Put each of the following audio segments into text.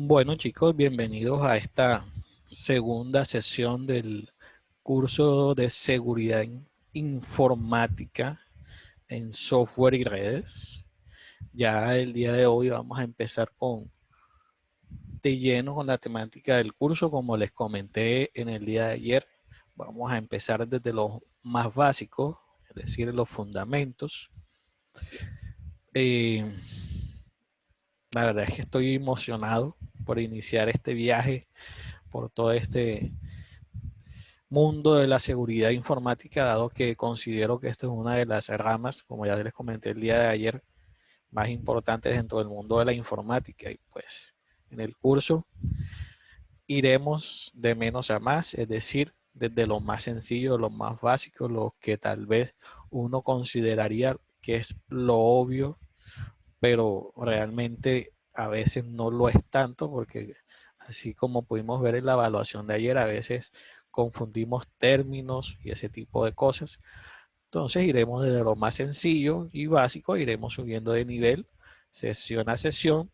Bueno, chicos, bienvenidos a esta segunda sesión del curso de seguridad informática en software y redes. Ya el día de hoy vamos a empezar de lleno con la temática del curso. Como les comenté en el día de ayer, vamos a empezar desde lo más básico, es decir, los fundamentos. Eh, la verdad es que estoy emocionado por iniciar este viaje, por todo este mundo de la seguridad informática, dado que considero que esto es una de las ramas, como ya les comenté el día de ayer, más importantes dentro del mundo de la informática. Y pues en el curso iremos de menos a más, es decir, desde lo más sencillo, lo más básico, lo que tal vez uno consideraría que es lo obvio, pero realmente a veces no lo es tanto, porque así como pudimos ver en la evaluación de ayer, a veces confundimos términos y ese tipo de cosas. Entonces iremos desde lo más sencillo y básico, iremos subiendo de nivel, sesión a sesión.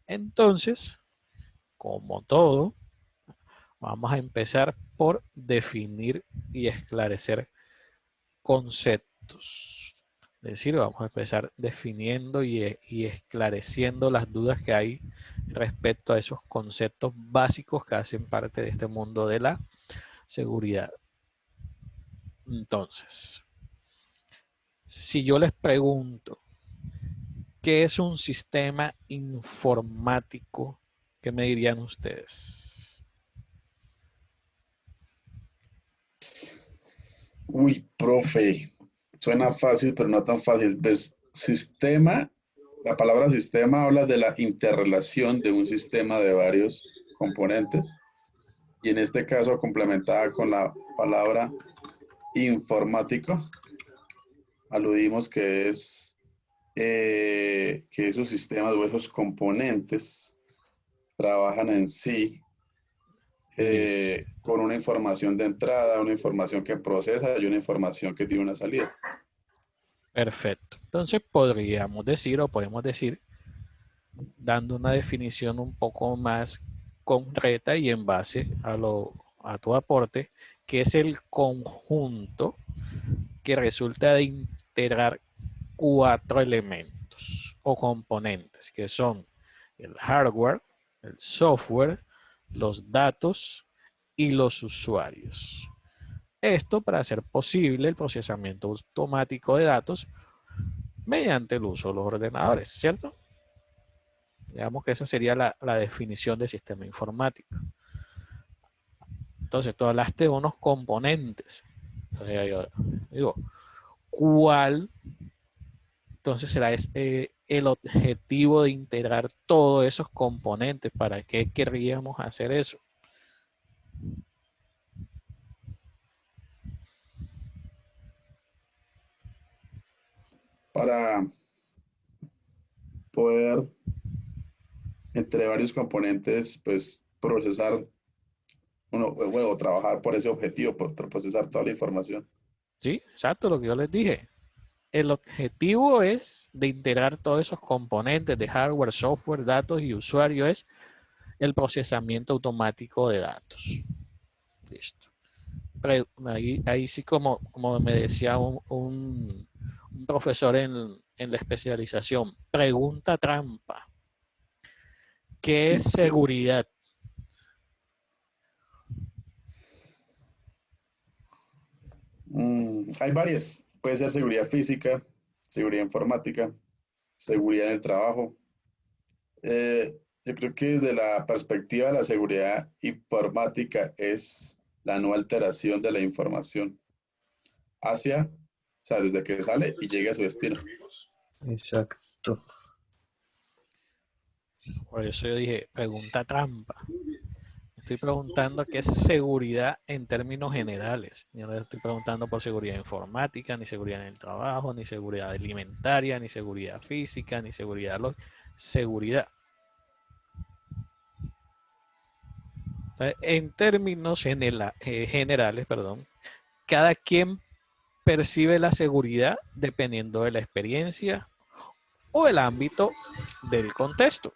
Entonces, como todo, vamos a empezar por definir y esclarecer conceptos. Es decir, vamos a empezar definiendo y esclareciendo las dudas que hay respecto a esos conceptos básicos que hacen parte de este mundo de la seguridad. Entonces, si yo les pregunto, ¿qué es un sistema informático? ¿Qué me dirían ustedes? Uy, profe, suena fácil, pero no tan fácil. Pues, sistema, la palabra sistema habla de la interrelación de un sistema de varios componentes y en este caso complementada con la palabra informático, aludimos que esos sistemas o esos componentes trabajan en sí Listo. con una información de entrada, una información que procesa y una información que tiene una salida. Perfecto. Entonces podríamos decir o podemos decir, dando una definición un poco más concreta y en base a tu aporte, que es el conjunto que resulta de integrar cuatro elementos o componentes, que son el hardware, el software, los datos y los usuarios. Esto para hacer posible el procesamiento automático de datos mediante el uso de los ordenadores, ¿cierto? Digamos que esa sería la definición de sistema informático. Entonces, tú hablaste de unos componentes. Entonces, yo digo, ¿cuál entonces será el objetivo de integrar todos esos componentes? ¿Para qué querríamos hacer eso? Para poder, entre varios componentes, pues procesar bueno, trabajar por ese objetivo, por procesar toda la información. Sí, exacto, lo que yo les dije. El objetivo es de integrar todos esos componentes de hardware, software, datos y usuario es el procesamiento automático de datos. Listo. Ahí sí como me decía un profesor en la especialización, pregunta trampa. ¿Qué es Sí. seguridad? Hay varias. Puede ser seguridad física, seguridad informática, seguridad en el trabajo. Yo creo que desde la perspectiva de la seguridad informática es la no alteración de la información hacia, o sea, desde que sale y llegue a su destino. Exacto. Por eso yo dije, pregunta trampa. Estoy preguntando qué es seguridad en términos generales. Yo no estoy preguntando por seguridad informática, ni seguridad en el trabajo, ni seguridad alimentaria, ni seguridad física, ni seguridad. Seguridad. En términos generales, perdón, cada quien percibe la seguridad dependiendo de la experiencia o el ámbito del contexto.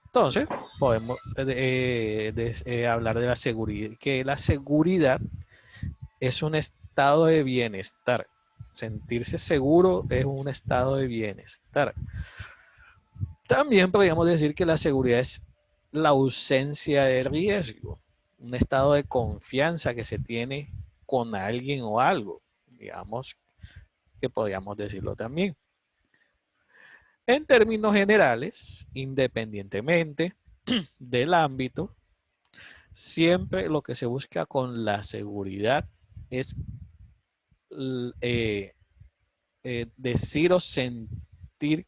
Entonces, podemos hablar de la seguridad, que la seguridad es un estado de bienestar. Sentirse seguro es un estado de bienestar. También podríamos decir que la seguridad es la ausencia de riesgo, un estado de confianza que se tiene con alguien o algo, digamos que podríamos decirlo también. En términos generales, independientemente del ámbito, siempre lo que se busca con la seguridad es eh, decir o sentir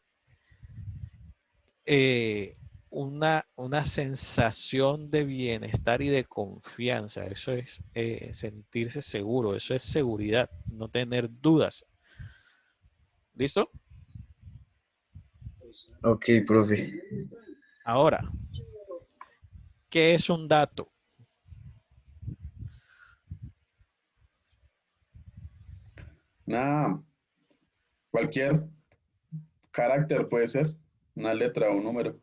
eh, una sensación de bienestar y de confianza. Eso es sentirse seguro, eso es seguridad, no tener dudas. ¿Listo? Ok, profe. Ahora, ¿qué es un dato? Nada, cualquier carácter puede ser, una letra o un número.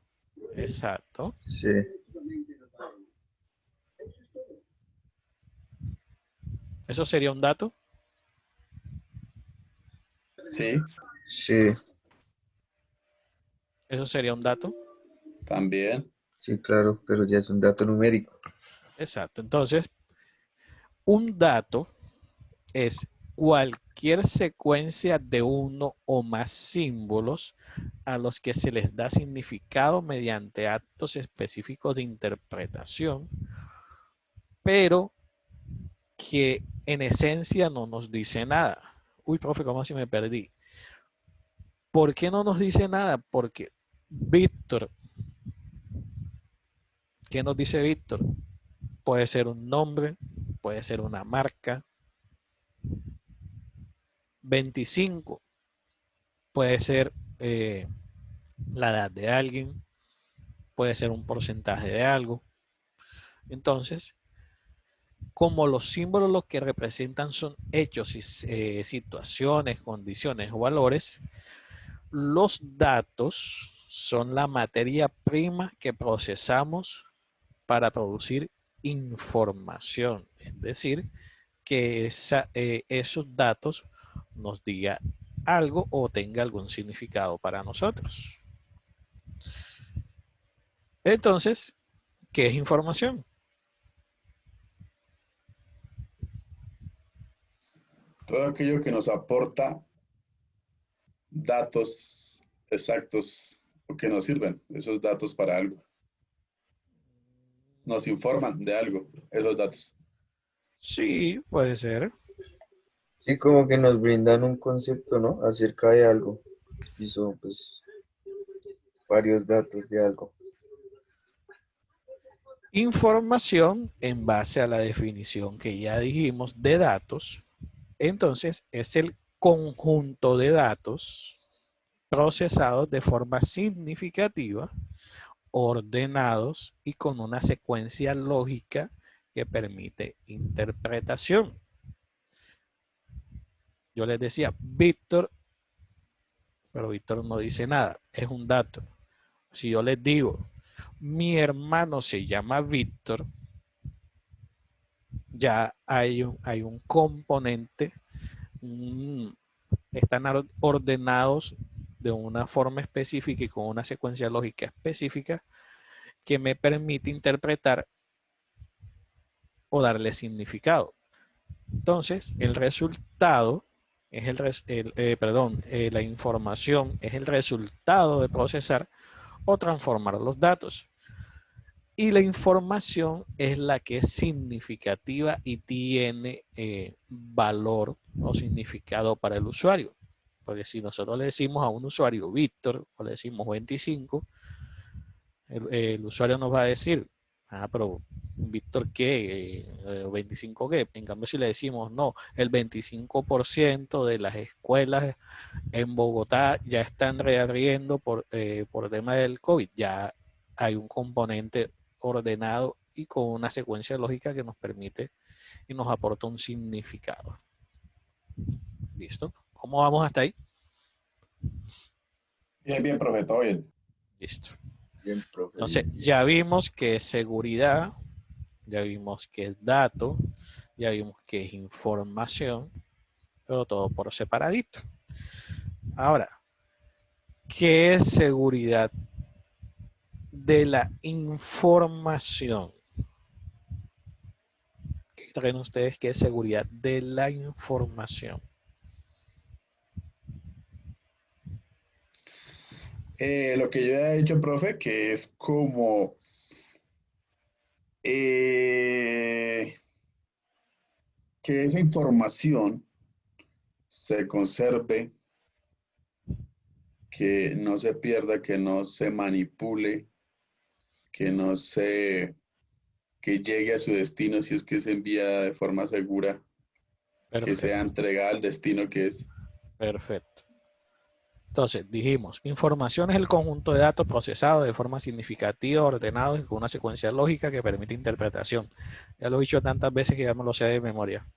Exacto. Sí, ¿Eso sería un dato? Sí, sí, ¿Eso sería un dato? también. sí, claro, pero ya es un dato numérico. Exacto. Entonces, un dato es cualquier secuencia de uno o más símbolos a los que se les da significado mediante actos específicos de interpretación, pero que en esencia no nos dice nada. Uy, profe, ¿cómo así me perdí? ¿Por qué no nos dice nada? Porque Víctor, ¿qué nos dice Víctor? Puede ser un nombre, puede ser una marca. 25 puede ser la edad de alguien, puede ser un porcentaje de algo. Entonces, como los símbolos lo que representan son hechos y situaciones, condiciones o valores, los datos son la materia prima que procesamos para producir información. Es decir, que esos datos nos diga algo o tenga algún significado para nosotros. Entonces, ¿qué es información? Todo aquello que nos aporta datos exactos o que nos sirven, esos datos para algo. Nos informan de algo, esos datos. Sí, puede ser. Sí, como que nos brindan un concepto, ¿no? Acerca de algo. Y son, pues, varios datos de algo. Información en base a la definición que ya dijimos de datos. Entonces, es el conjunto de datos procesados de forma significativa, ordenados y con una secuencia lógica que permite interpretación. Yo les decía, Víctor, pero Víctor no dice nada, es un dato. Si yo les digo, mi hermano se llama Víctor, ya hay un componente, están ordenados de una forma específica y con una secuencia lógica específica que me permite interpretar o darle significado. Entonces, el resultado es la información es el resultado de procesar o transformar los datos. Y la información es la que es significativa y tiene valor o significado para el usuario. Porque si nosotros le decimos a un usuario Víctor o le decimos 25, el usuario nos va a decir, pero Víctor, ¿qué? 25 qué. En cambio, si le decimos, no, el 25% de las escuelas en Bogotá ya están reabriendo por tema del COVID, ya hay un componente ordenado y con una secuencia lógica que nos permite y nos aporta un significado. ¿Listo? ¿Cómo vamos hasta ahí? Bien, bien, profe, todo bien. Listo. Bien, profe, Entonces, bien, bien. ya vimos que es seguridad, ya vimos que es dato, ya vimos que es información, pero todo por separadito. Ahora, ¿qué es seguridad de la información? ¿Qué creen ustedes que es seguridad de la información? Lo que yo he dicho, profe, que es como eh, que esa información se conserve, que no se pierda, que no se manipule, que no se, que llegue a su destino si es que se envía de forma segura, que sea Perfecto, entregada al destino que es. perfecto. Entonces, dijimos, información es el conjunto de datos procesados de forma significativa, ordenados y con una secuencia lógica que permite interpretación. Ya lo he dicho tantas veces que ya me lo sé de memoria.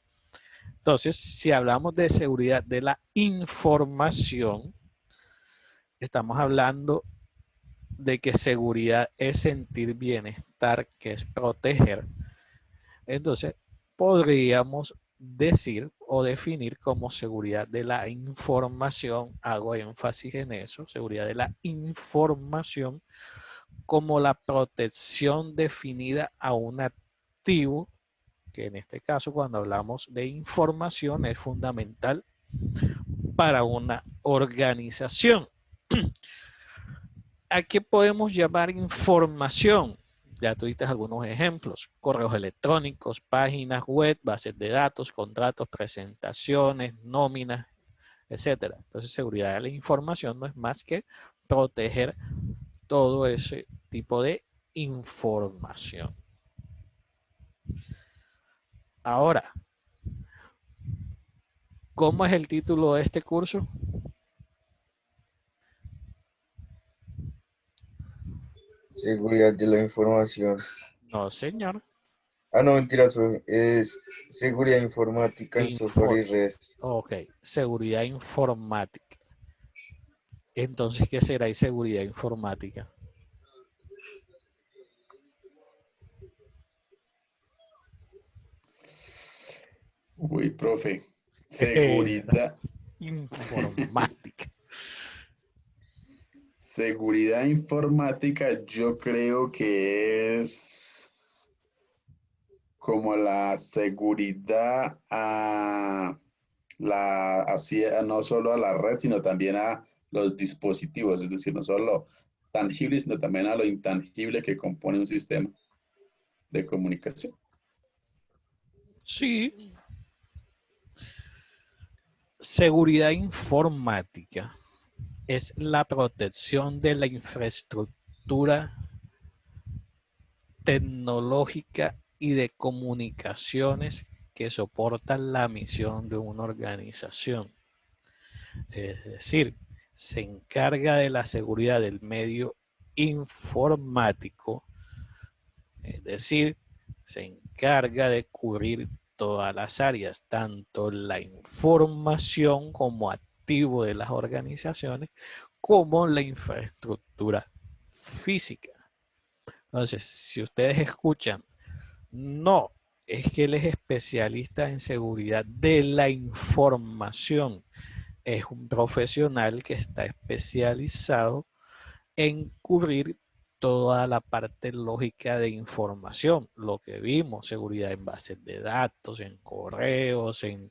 Entonces, si hablamos de seguridad de la información, estamos hablando de que seguridad es sentir bienestar, que es proteger. Entonces, podríamos decir o definir como seguridad de la información, hago énfasis en eso, seguridad de la información como la protección definida a un activo, que en este caso cuando hablamos de información es fundamental para una organización. ¿A qué podemos llamar información? Ya tuviste algunos ejemplos, correos electrónicos, páginas web, bases de datos, contratos, presentaciones, nóminas, etcétera. Entonces, seguridad de la información no es más que proteger todo ese tipo de información. Ahora, ¿cómo es el título de este curso? Seguridad de la información. No, señor. Ah, no, mentiras, profe. Es seguridad informática en software Infor y redes. ok, seguridad informática. Entonces, ¿qué será seguridad informática? Uy, profe, seguridad, Informática. seguridad informática, yo creo que es como la seguridad no solo a la red, sino también a los dispositivos, es decir, no solo tangible, sino también a lo intangible que compone un sistema de comunicación. Sí, seguridad informática es la protección de la infraestructura tecnológica y de comunicaciones que soportan la misión de una organización. Es decir, se encarga de la seguridad del medio informático, es decir, se encarga de cubrir todas las áreas, tanto la información como activo de las organizaciones, como la infraestructura física. Entonces, si ustedes escuchan, no, es que él es especialista en seguridad de la información, es un profesional que está especializado en cubrir toda la parte lógica de información, lo que vimos, seguridad en bases de datos, en correos, en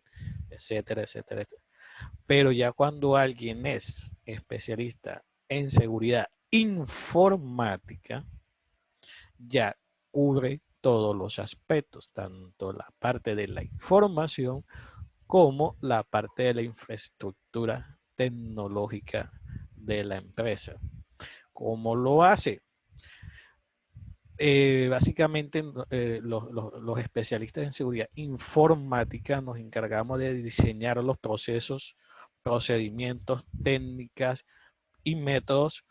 etcétera, etcétera, etcétera. Pero ya cuando alguien es especialista en seguridad informática, ya cubre todos los aspectos, tanto la parte de la información como la parte de la infraestructura tecnológica de la empresa. ¿Cómo lo hace? Básicamente los especialistas en seguridad informática nos encargamos de diseñar los procesos, procedimientos, técnicas y métodos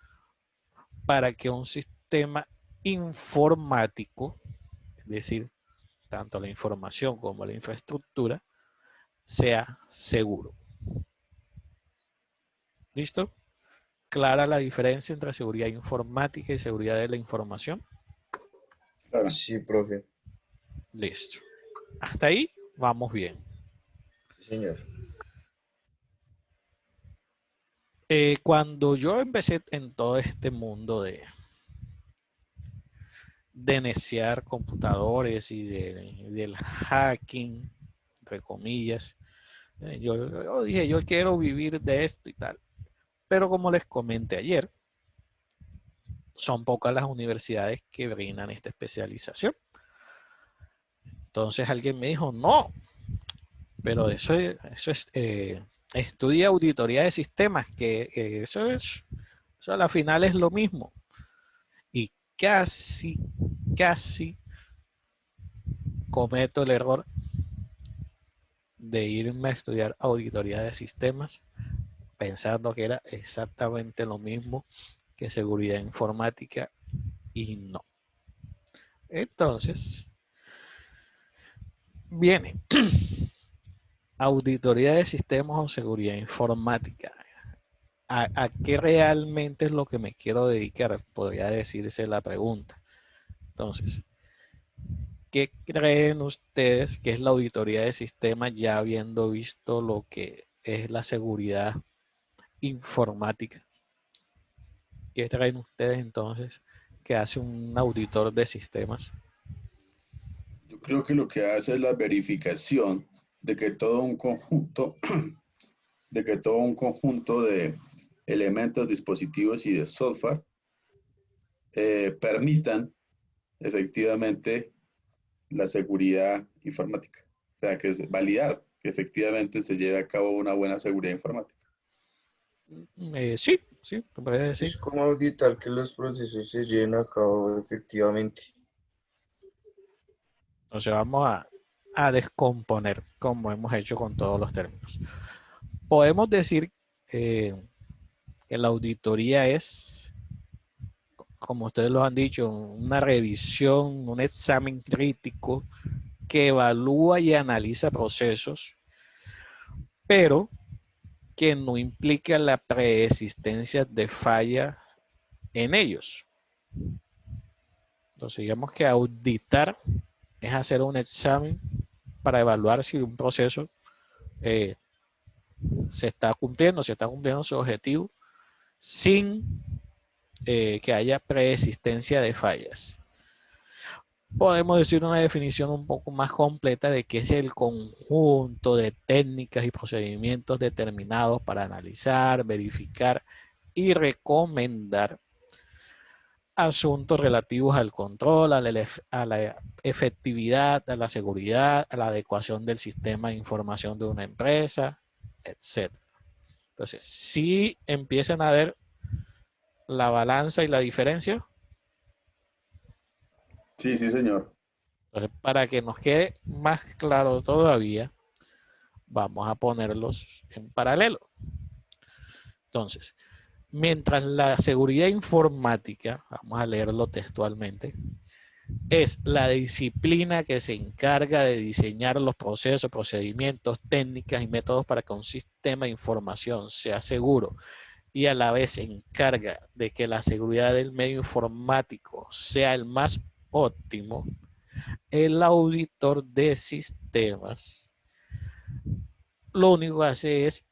para que un sistema informático, es decir, tanto la información como la infraestructura, sea seguro. ¿Listo? clara la diferencia entre seguridad informática y seguridad de la información. Claro. Sí, profe. Listo. Hasta ahí vamos bien. Sí, señor. Cuando yo empecé en todo este mundo de neciar computadores y del hacking, entre comillas, yo dije, yo quiero vivir de esto y tal. Pero como les comenté ayer, son pocas las universidades que brindan esta especialización. Entonces alguien me dijo, no, pero eso es estudia auditoría de sistemas, que eso a la final es lo mismo. Y casi cometo el error de irme a estudiar auditoría de sistemas pensando que era exactamente lo mismo que seguridad informática y no. Entonces, viene auditoría de sistemas o seguridad informática. ¿A qué realmente es lo que me quiero dedicar? Podría decirse la pregunta. Entonces, ¿qué creen ustedes que es la auditoría de sistemas ya habiendo visto lo que es la seguridad informática? ¿Qué creen ustedes entonces que hace un auditor de sistemas? Yo creo que lo que hace es la verificación de que todo un conjunto, de que todo un conjunto de elementos, dispositivos y de software permitan efectivamente la seguridad informática. O sea, que es validar que efectivamente se lleve a cabo una buena seguridad informática. Sí, sí, te puede Sí, decir. es como auditar que los procesos se lleven a cabo efectivamente. Entonces vamos a descomponer como hemos hecho con todos los términos. Podemos decir que la auditoría es, como ustedes lo han dicho, una revisión, un examen crítico que evalúa y analiza procesos, pero que no implica la preexistencia de falla en ellos. Entonces, digamos que auditar es hacer un examen para evaluar si un proceso eh, se está cumpliendo su objetivo sin que haya preexistencia de fallas. Podemos decir una definición un poco más completa de qué es el conjunto de técnicas y procedimientos determinados para analizar, verificar y recomendar asuntos relativos al control, a la efectividad, a la seguridad, a la adecuación del sistema de información de una empresa, etc. Entonces, si empiezan a ver la balanza y la diferencia, Sí, sí, señor. entonces, para que nos quede más claro todavía, vamos a ponerlos en paralelo. Entonces, mientras la seguridad informática, vamos a leerlo textualmente, es la disciplina que se encarga de diseñar los procesos, procedimientos, técnicas y métodos para que un sistema de información sea seguro y a la vez se encarga de que la seguridad del medio informático sea el más óptimo. El auditor de sistemas lo único que hace es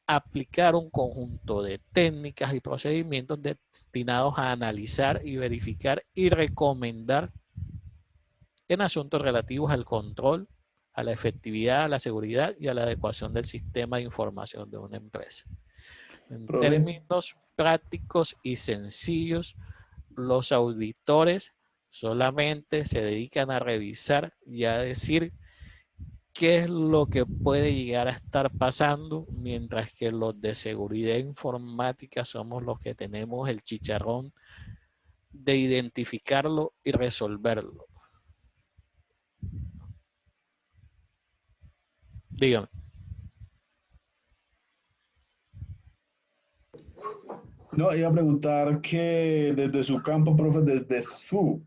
aplicar un conjunto de técnicas y procedimientos destinados a analizar y verificar y recomendar en asuntos relativos al control, a la efectividad, a la seguridad y a la adecuación del sistema de información de una empresa. En Profe, términos prácticos y sencillos, los auditores solamente se dedican a revisar y a decir qué es lo que puede llegar a estar pasando, mientras que los de seguridad informática somos los que tenemos el chicharrón de identificarlo y resolverlo. Dígame. no, iba a preguntar que desde su campo, profe, desde su,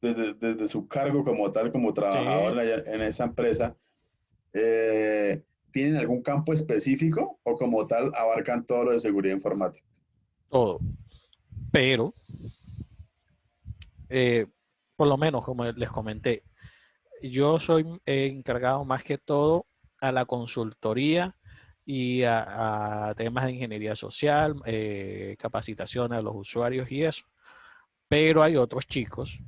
desde su cargo como tal, como Sí, trabajador en esa empresa, eh, tienen algún campo específico o como tal abarcan todo lo de seguridad informática? todo. Pero, eh, por lo menos, como les comenté, yo soy encargado más que todo a la consultoría y a temas de ingeniería social, capacitación a los usuarios y eso. Pero hay otros chicos,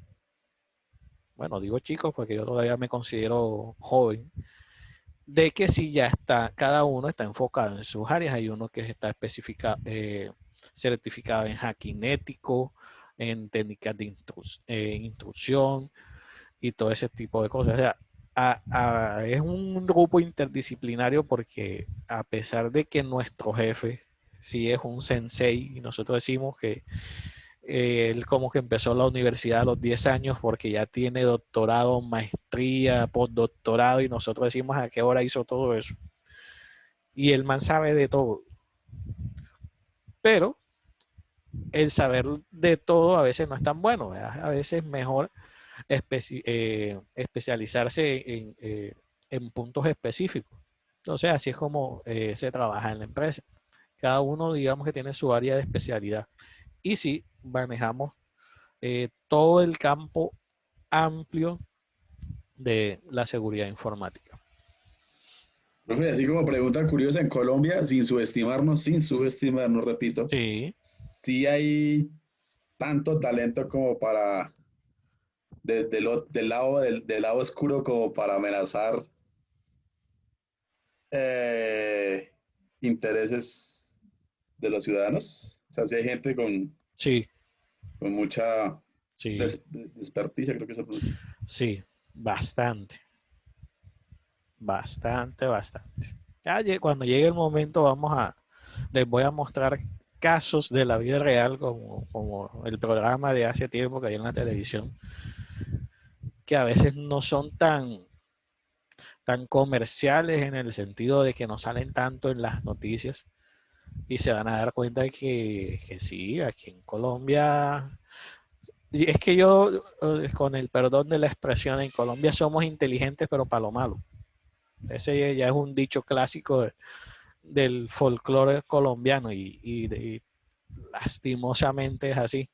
bueno, digo chicos porque yo todavía me considero joven, de que si ya está, cada uno está enfocado en sus áreas. Hay uno que está certificado en hacking ético, en técnicas de instrucción y todo ese tipo de cosas. O sea, es un grupo interdisciplinario porque a pesar de que nuestro jefe sí es un sensei y nosotros decimos que él como que empezó la universidad a los 10 años porque ya tiene doctorado, maestría, postdoctorado y nosotros decimos a qué hora hizo todo eso. Y el man sabe de todo. Pero el saber de todo a veces no es tan bueno, ¿verdad? A veces es mejor especializarse en puntos específicos. Entonces así es como se trabaja en la empresa. Cada uno digamos que tiene su área de especialidad. Y sí, manejamos todo el campo amplio de la seguridad informática. Profe, así como pregunta curiosa, en Colombia, sin subestimarnos, repito, Sí, sí hay tanto talento como para, del lado oscuro como para amenazar eh, intereses de los ciudadanos. O sea, si hay gente sí, con mucha sí, desperticia, creo que se pronuncia. sí, bastante, bastante, bastante. Ya cuando llegue el momento les voy a mostrar casos de la vida real como el programa de hace tiempo que hay en la televisión, que a veces no son tan comerciales en el sentido de que no salen tanto en las noticias y se van a dar cuenta de que sí, aquí en Colombia, y es que yo, con el perdón de la expresión, en Colombia somos inteligentes pero para lo malo. Ese ya es un dicho clásico del folclore colombiano y lastimosamente es así.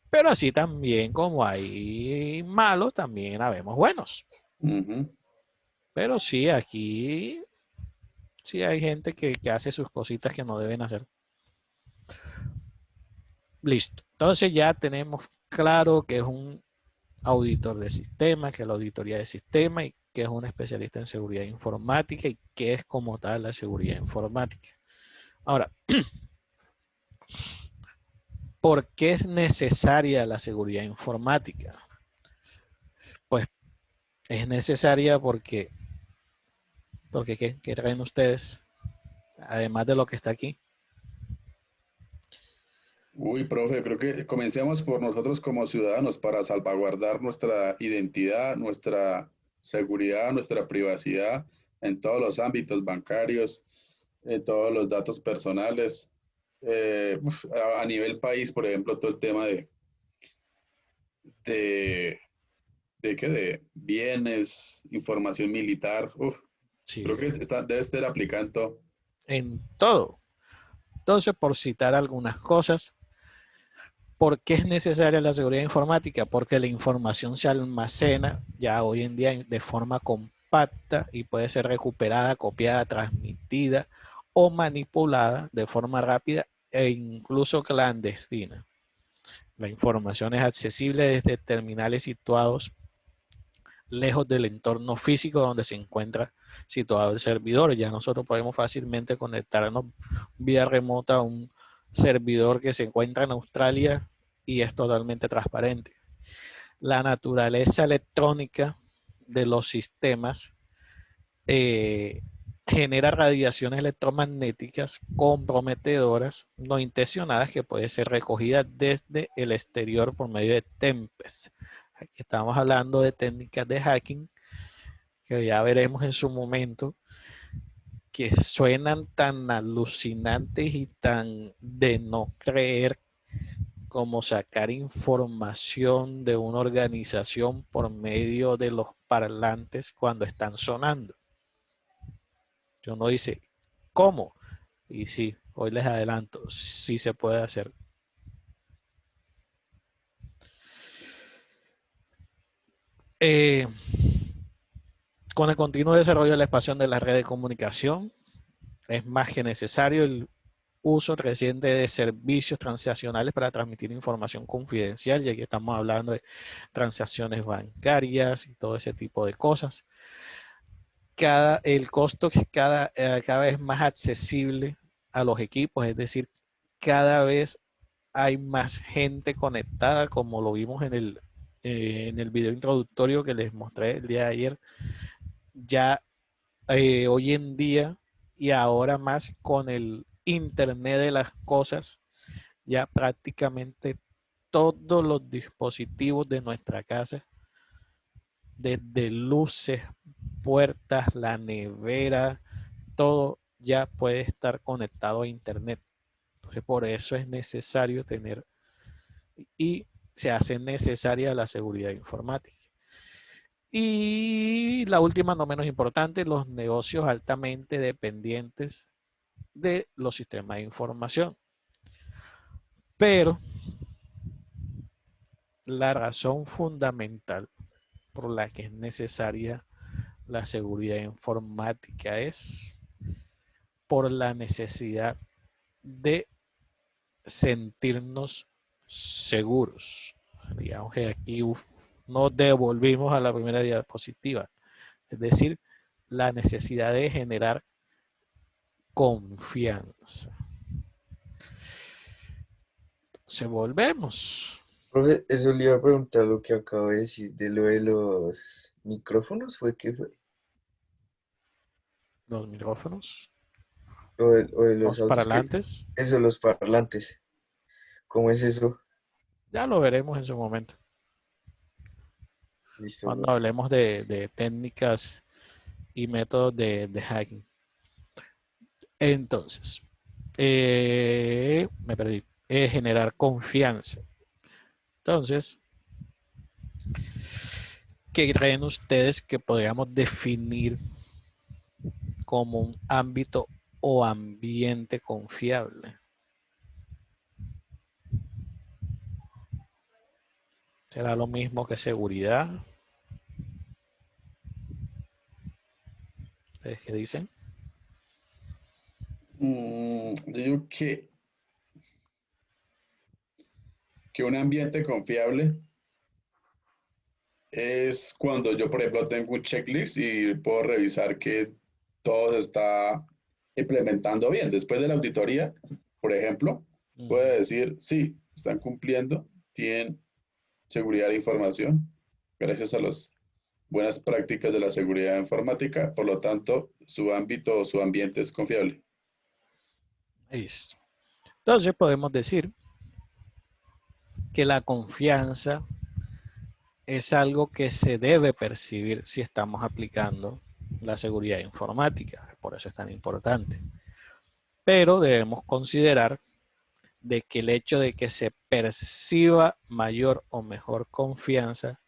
Pero así también como hay malos, también habemos buenos. Ujú. Pero sí, aquí sí hay gente que hace sus cositas que no deben hacer. Listo. Entonces ya tenemos claro que es un auditor de sistemas, que es la auditoría de sistemas y que es un especialista en seguridad informática y que es como tal la seguridad informática. Ahora, ¿por qué es necesaria la seguridad informática? Pues es necesaria porque ¿qué traen ustedes? Además de lo que está aquí. Uy, profe, creo que comencemos por nosotros como ciudadanos para salvaguardar nuestra identidad, nuestra seguridad, nuestra privacidad en todos los ámbitos bancarios, en todos los datos personales. A nivel país, por ejemplo, todo el tema de, de bienes, información militar. Creo Sí, que debe estar aplicando. en todo. Entonces, por citar algunas cosas, ¿por qué es necesaria la seguridad informática? Porque la información se almacena ya hoy en día de forma compacta y puede ser recuperada, copiada, transmitida o manipulada de forma rápida e incluso clandestina. La información es accesible desde terminales situados lejos del entorno físico donde se encuentra situado el servidor. Ya nosotros podemos fácilmente conectarnos vía remota a un servidor que se encuentra en Australia y es totalmente transparente. La naturaleza electrónica de los sistemas eh, genera radiaciones electromagnéticas comprometedoras no intencionadas que pueden ser recogidas desde el exterior por medio de Tempest. Aquí estamos hablando de técnicas de hacking que ya veremos en su momento, que suenan tan alucinantes y tan de no creer como sacar información de una organización por medio de los parlantes cuando están sonando. Que uno dice, ¿cómo? Y sí, hoy les adelanto, sí se puede hacer. Con el continuo desarrollo de la expansión de la red de comunicación, es más que necesario el uso creciente de servicios transaccionales para transmitir información confidencial, y aquí estamos hablando de transacciones bancarias y todo ese tipo de cosas. El costo es cada vez más accesible a los equipos, es decir, cada vez hay más gente conectada, como lo vimos en el video introductorio que les mostré el día de ayer. Ya hoy en día y ahora más con el Internet de las cosas, ya prácticamente todos los dispositivos de nuestra casa, desde luces, puertas, la nevera, todo ya puede estar conectado a Internet. Entonces, por eso es necesario tener y se hace necesaria la seguridad informática. Y la última, no menos importante, los negocios altamente dependientes de los sistemas de información. Pero la razón fundamental por la que es necesaria la seguridad informática es por la necesidad de sentirnos seguros. Digamos que aquí nos devolvimos a la primera diapositiva, es decir, la necesidad de generar confianza. Entonces volvemos. Profe, eso le iba a preguntar lo que acabo de decir de lo de los micrófonos, ¿fue que fue? Los micrófonos, O de los los autos, que parlantes, eso, los parlantes. ¿Cómo es eso? ya lo veremos en su momento. Listo, Cuando profe. hablemos de técnicas y métodos de hacking. Entonces, me perdí. Generar confianza. Entonces, ¿qué creen ustedes que podríamos definir como un ámbito o ambiente confiable? ¿Será lo mismo que seguridad? ¿Ustedes qué dicen? Yo digo que un ambiente confiable es cuando yo, por ejemplo, tengo un checklist y puedo revisar que todo se está implementando bien. Después de la auditoría, por ejemplo, puedo decir, sí, están cumpliendo, tienen seguridad de información, gracias a las buenas prácticas de la seguridad informática, por lo tanto, su ámbito o su ambiente es confiable. Listo. Entonces podemos decir que la confianza es algo que se debe percibir si estamos aplicando la seguridad informática, por eso es tan importante. Pero debemos considerar de que el hecho de que se perciba mayor o mejor confianza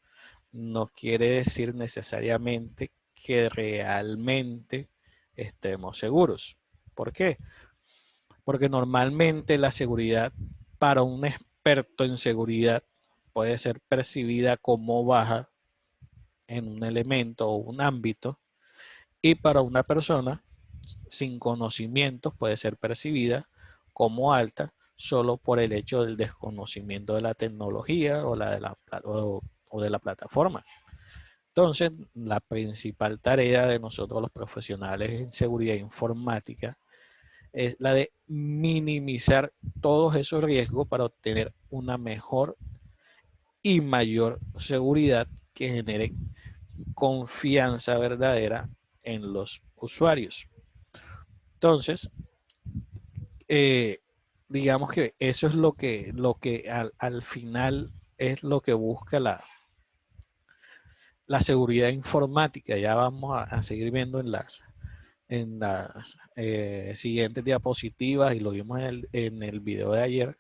no quiere decir necesariamente que realmente estemos seguros. ¿Por qué? Porque normalmente la seguridad para un experto en seguridad puede ser percibida como baja en un elemento o un ámbito, y para una persona sin conocimientos puede ser percibida como alta solo por el hecho del desconocimiento de la tecnología o de la plataforma. Entonces, la principal tarea de nosotros los profesionales en seguridad informática es la de minimizar todos esos riesgos para obtener una mejor y mayor seguridad que genere confianza verdadera en los usuarios. Entonces, digamos que eso es lo que al final es lo que busca la seguridad informática. Ya vamos a seguir viendo en las siguientes diapositivas, y lo vimos en el video de ayer.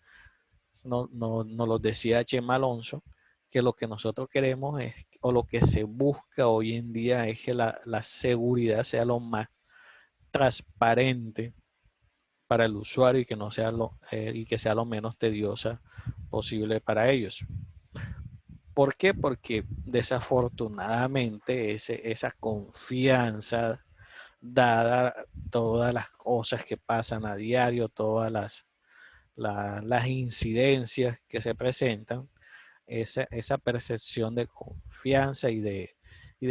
Nos lo decía Chema Alonso, que lo que nosotros queremos es, o lo que se busca hoy en día es que la seguridad sea lo más transparente para el usuario y que no sea y que sea lo menos tediosa posible para ellos. ¿Por qué? Porque desafortunadamente esa confianza, dada todas las cosas que pasan a diario, todas las incidencias que se presentan, esa percepción de confianza y de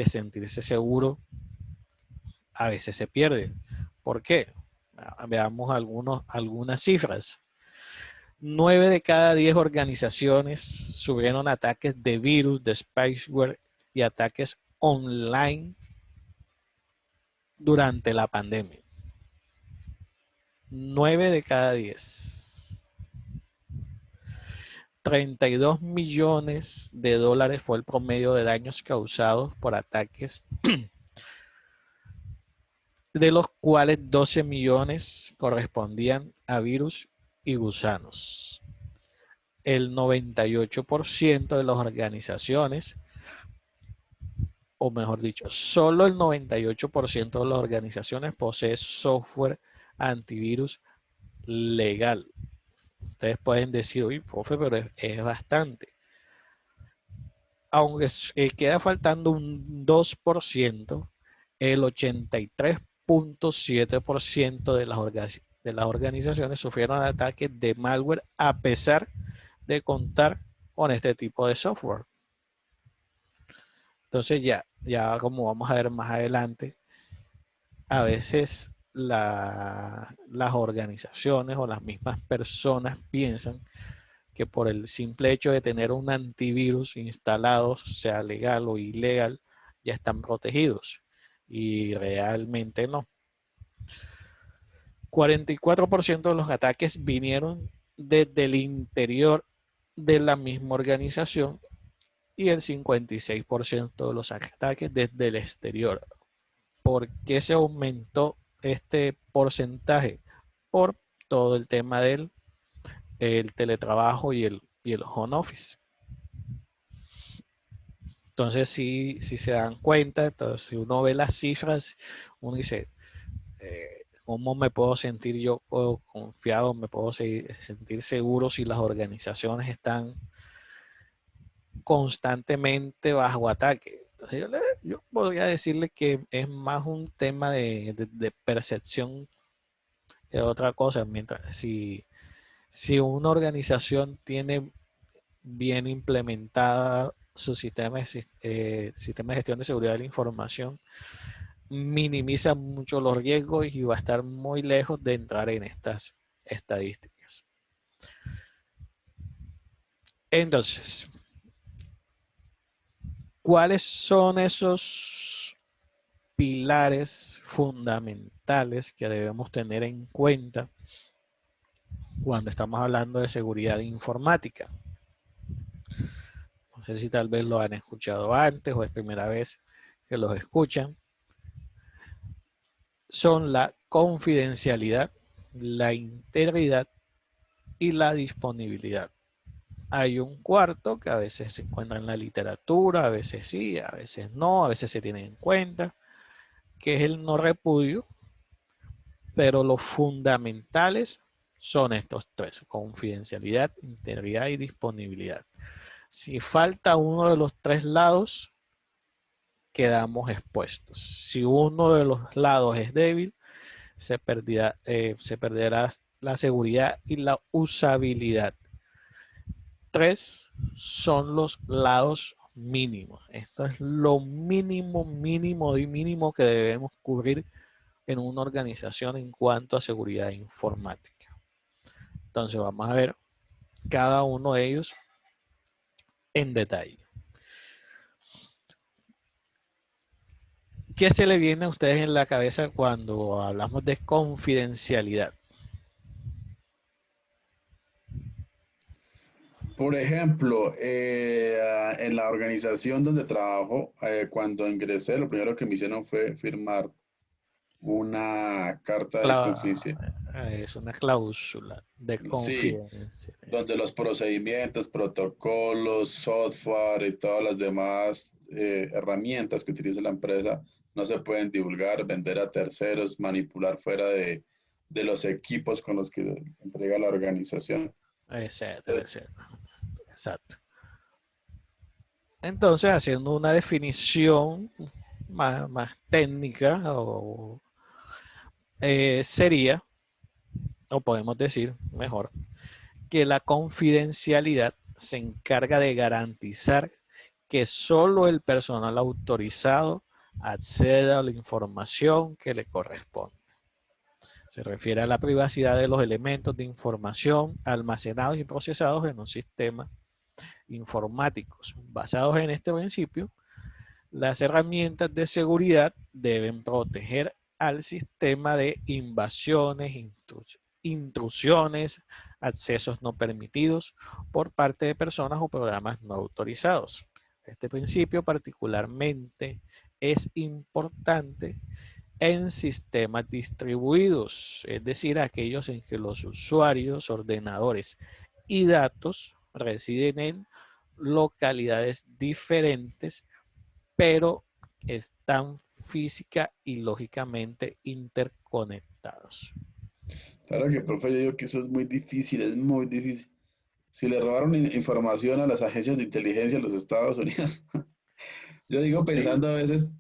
sentirse seguro a veces se pierde. ¿Por qué? Veamos algunas cifras. 9 de cada 10 organizaciones sufrieron ataques de virus, de spyware y ataques online durante la pandemia. 9 de cada 10. 32 millones de dólares fue el promedio de daños causados por ataques, de los cuales 12 millones correspondían a virus y gusanos. El 98% de las organizaciones, o mejor dicho, solo el 98% de las organizaciones posee software antivirus legal. Ustedes pueden decir, uy, profe, pero es bastante. Aunque queda faltando un 2%, el 83.7% de las organizaciones sufrieron ataques de malware a pesar de contar con este tipo de software. Entonces ya como vamos a ver más adelante, a veces las organizaciones o las mismas personas piensan que por el simple hecho de tener un antivirus instalado, sea legal o ilegal, ya están protegidos. Y realmente no. 44% de los ataques vinieron desde el interior de la misma organización y el 56% de los ataques desde el exterior. ¿Por qué se aumentó este porcentaje? Por todo el tema del teletrabajo y el home office. Entonces, si se dan cuenta, entonces, si uno ve las cifras, uno dice, ¿cómo me puedo sentir yo confiado? ¿Me puedo sentir seguro si las organizaciones están constantemente bajo ataque? Entonces, yo podría decirle que es más un tema de percepción que otra cosa. Mientras, si una organización tiene bien implementada su sistema de gestión de seguridad de la información, minimiza mucho los riesgos y va a estar muy lejos de entrar en estas estadísticas. Entonces, ¿cuáles son esos pilares fundamentales que debemos tener en cuenta cuando estamos hablando de seguridad informática? No sé si tal vez lo han escuchado antes o es primera vez que los escuchan. Son la confidencialidad, la integridad y la disponibilidad. Hay un cuarto que a veces se encuentra en la literatura, a veces sí, a veces no, a veces se tiene en cuenta, que es el no repudio, pero los fundamentales son estos tres: confidencialidad, integridad y disponibilidad. Si falta uno de los tres lados, quedamos expuestos. Si uno de los lados es débil, se perderá la seguridad y la usabilidad. 3 son los lados mínimos. Esto es lo mínimo, mínimo y mínimo que debemos cubrir en una organización en cuanto a seguridad informática. Entonces vamos a ver cada uno de ellos en detalle. ¿Qué se le viene a ustedes en la cabeza cuando hablamos de confidencialidad? Por ejemplo, en la organización donde trabajo, cuando ingresé, lo primero que me hicieron fue firmar una carta de Cla- confidencialidad. Es una cláusula de Sí, confidencia. donde los procedimientos, protocolos, software y todas las demás herramientas que utiliza la empresa no se pueden divulgar, vender a terceros, manipular fuera de los equipos con los que entrega la organización. Etcétera, etcétera. Exacto. Entonces, haciendo una definición más técnica, sería, o podemos decir mejor, que la confidencialidad se encarga de garantizar que solo el personal autorizado acceda a la información que le corresponde. Se refiere a la privacidad de los elementos de información almacenados y procesados en un sistema informáticos. Basados en este principio, las herramientas de seguridad deben proteger al sistema de invasiones, intrusiones, accesos no permitidos por parte de personas o programas no autorizados. Este principio particularmente es importante en sistemas distribuidos, es decir, aquellos en que los usuarios, ordenadores y datos residen en localidades diferentes, pero están física y lógicamente interconectados. Claro que, profe, yo digo que eso es muy difícil, es muy difícil. Si le robaron información a las agencias de inteligencia de los Estados Unidos, yo digo Sí, pensando a veces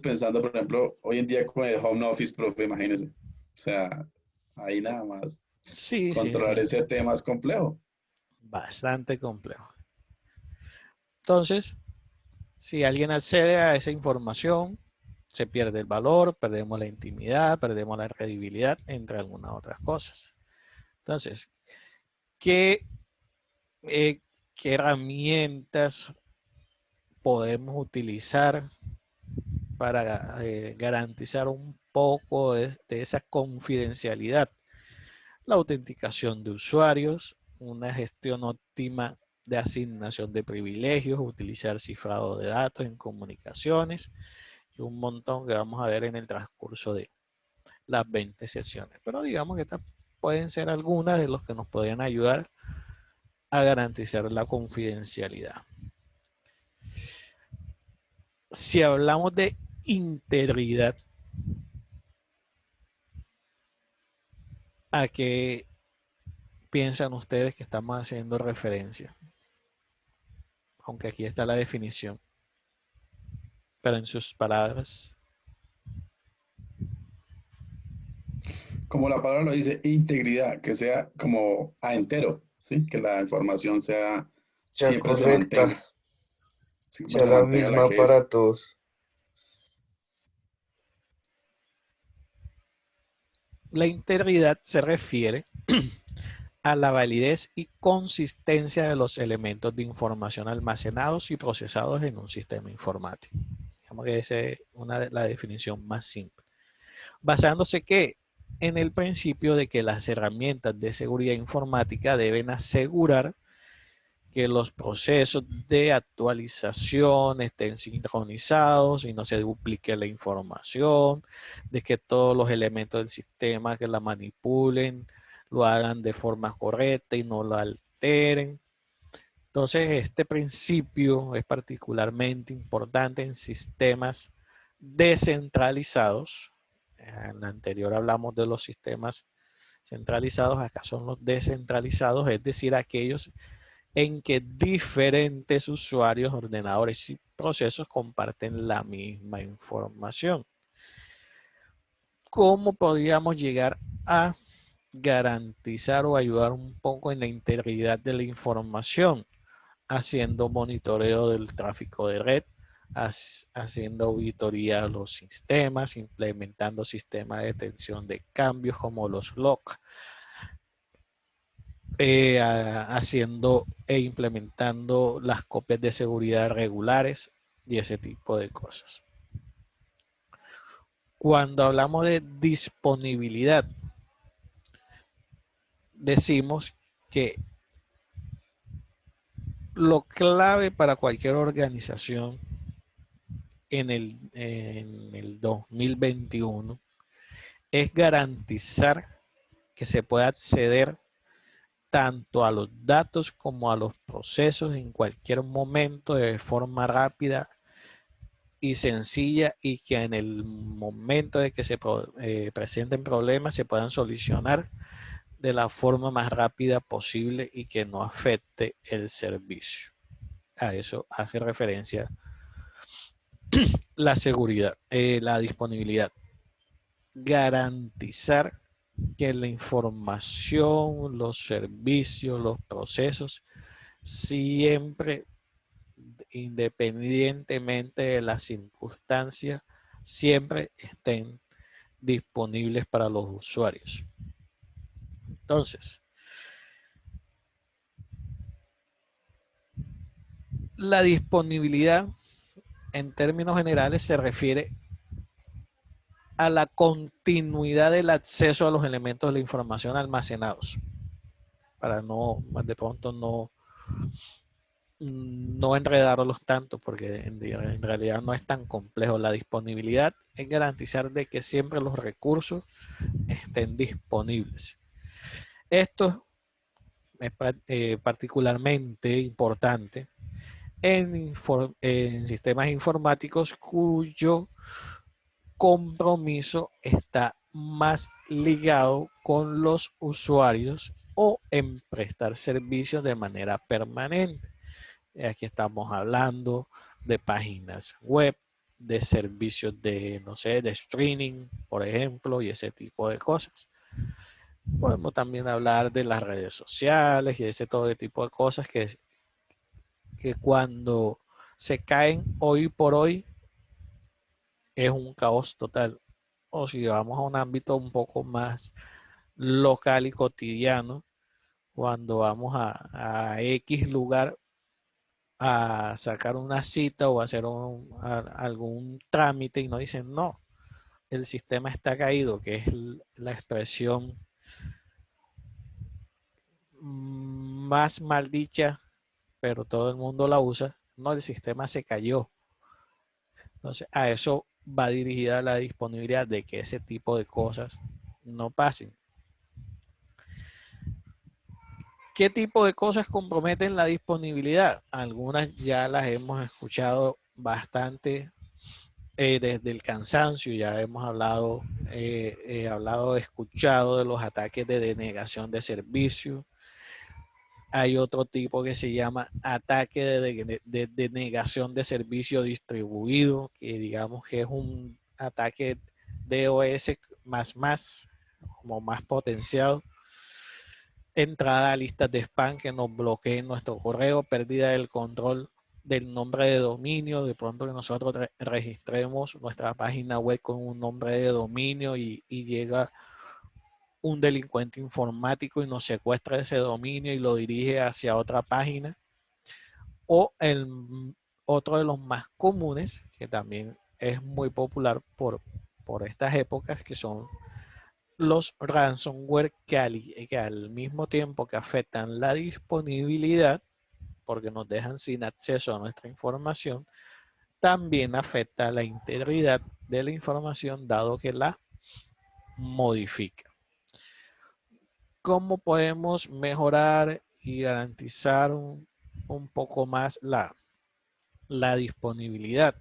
pensando, por ejemplo, hoy en día con el home office, profe, imagínese. O sea, ahí nada más sí, sí, controlar sí. ese tema es complejo. Bastante complejo. Entonces, si alguien accede a esa información, se pierde el valor, perdemos la intimidad, perdemos la credibilidad, entre algunas otras cosas. Entonces, ¿qué, eh, qué herramientas podemos utilizar para garantizar un poco de esa confidencialidad? La autenticación de usuarios, una gestión óptima de asignación de privilegios, utilizar cifrado de datos en comunicaciones y un montón que vamos a ver en el transcurso de las 20 sesiones. Pero digamos que estas pueden ser algunas de los que nos podrían ayudar a garantizar la confidencialidad. Si hablamos de integridad, ¿a qué piensan ustedes que estamos haciendo referencia? Aunque aquí está la definición, pero en sus palabras. Como la palabra lo dice, integridad, que sea como a entero, ¿sí? Que la información sea, sea correcta, siempre sea se la mantenga la misma que es. para todos. La integridad se refiere a la validez y consistencia de los elementos de información almacenados y procesados en un sistema informático. Digamos que esa es la definición más simple. Basándose que en el principio de que las herramientas de seguridad informática deben asegurar que los procesos de actualización estén sincronizados y no se duplique la información, de que todos los elementos del sistema que la manipulen lo hagan de forma correcta y no lo alteren. Entonces, este principio es particularmente importante en sistemas descentralizados. En la anterior hablamos de los sistemas centralizados, acá son los descentralizados, es decir, aquellos en que diferentes usuarios, ordenadores y procesos comparten la misma información. ¿Cómo podríamos llegar a garantizar o ayudar un poco en la integridad de la información? Haciendo monitoreo del tráfico de red, haciendo auditoría a los sistemas, implementando sistemas de detención de cambios como los lock, haciendo e implementando las copias de seguridad regulares y ese tipo de cosas. Cuando hablamos de disponibilidad, decimos que lo clave para cualquier organización en el 2021 es garantizar que se pueda acceder tanto a los datos como a los procesos en cualquier momento de forma rápida y sencilla, y que en el momento de que se presenten problemas se puedan solucionar de la forma más rápida posible y que no afecte el servicio. A eso hace referencia la seguridad, la disponibilidad. Garantizar que la información, los servicios, los procesos siempre, independientemente de las circunstancias, siempre estén disponibles para los usuarios. Entonces, la disponibilidad en términos generales se refiere a la continuidad del acceso a los elementos de la información almacenados, para no, de pronto no enredarlos tanto, porque en realidad no es tan complejo. La disponibilidad es garantizar de que siempre los recursos estén disponibles. Esto es particularmente importante en sistemas informáticos cuyo compromiso está más ligado con los usuarios o en prestar servicios de manera permanente. Aquí estamos hablando de páginas web, de servicios de, no sé, de streaming, por ejemplo, y ese tipo de cosas. Podemos también hablar de las redes sociales y ese todo tipo de cosas que cuando se caen hoy por hoy es un caos total. O si vamos a un ámbito un poco más local y cotidiano, cuando vamos a X lugar a sacar una cita o hacer algún trámite y nos dicen no, el sistema está caído, que es la expresión más mal dicha, pero todo el mundo la usa. No, el sistema se cayó. Entonces, a eso va dirigida la disponibilidad, de que ese tipo de cosas no pasen. ¿Qué tipo de cosas comprometen la disponibilidad? Algunas ya las hemos escuchado bastante desde el cansancio. Ya hemos hablado, escuchado de los ataques de denegación de servicio. Hay otro tipo que se llama ataque de denegación de servicio distribuido, que digamos que es un ataque DOS más, como más potenciado. Entrada a listas de spam que nos bloqueen nuestro correo, pérdida del control del nombre de dominio. De pronto que nosotros registremos nuestra página web con un nombre de dominio y llega un delincuente informático y nos secuestra ese dominio y lo dirige hacia otra página. O otro de los más comunes, que también es muy popular por estas épocas, que son los ransomware, que al mismo tiempo que afectan la disponibilidad, porque nos dejan sin acceso a nuestra información, también afecta la integridad de la información, dado que la modifica. ¿Cómo podemos mejorar y garantizar un poco más la disponibilidad?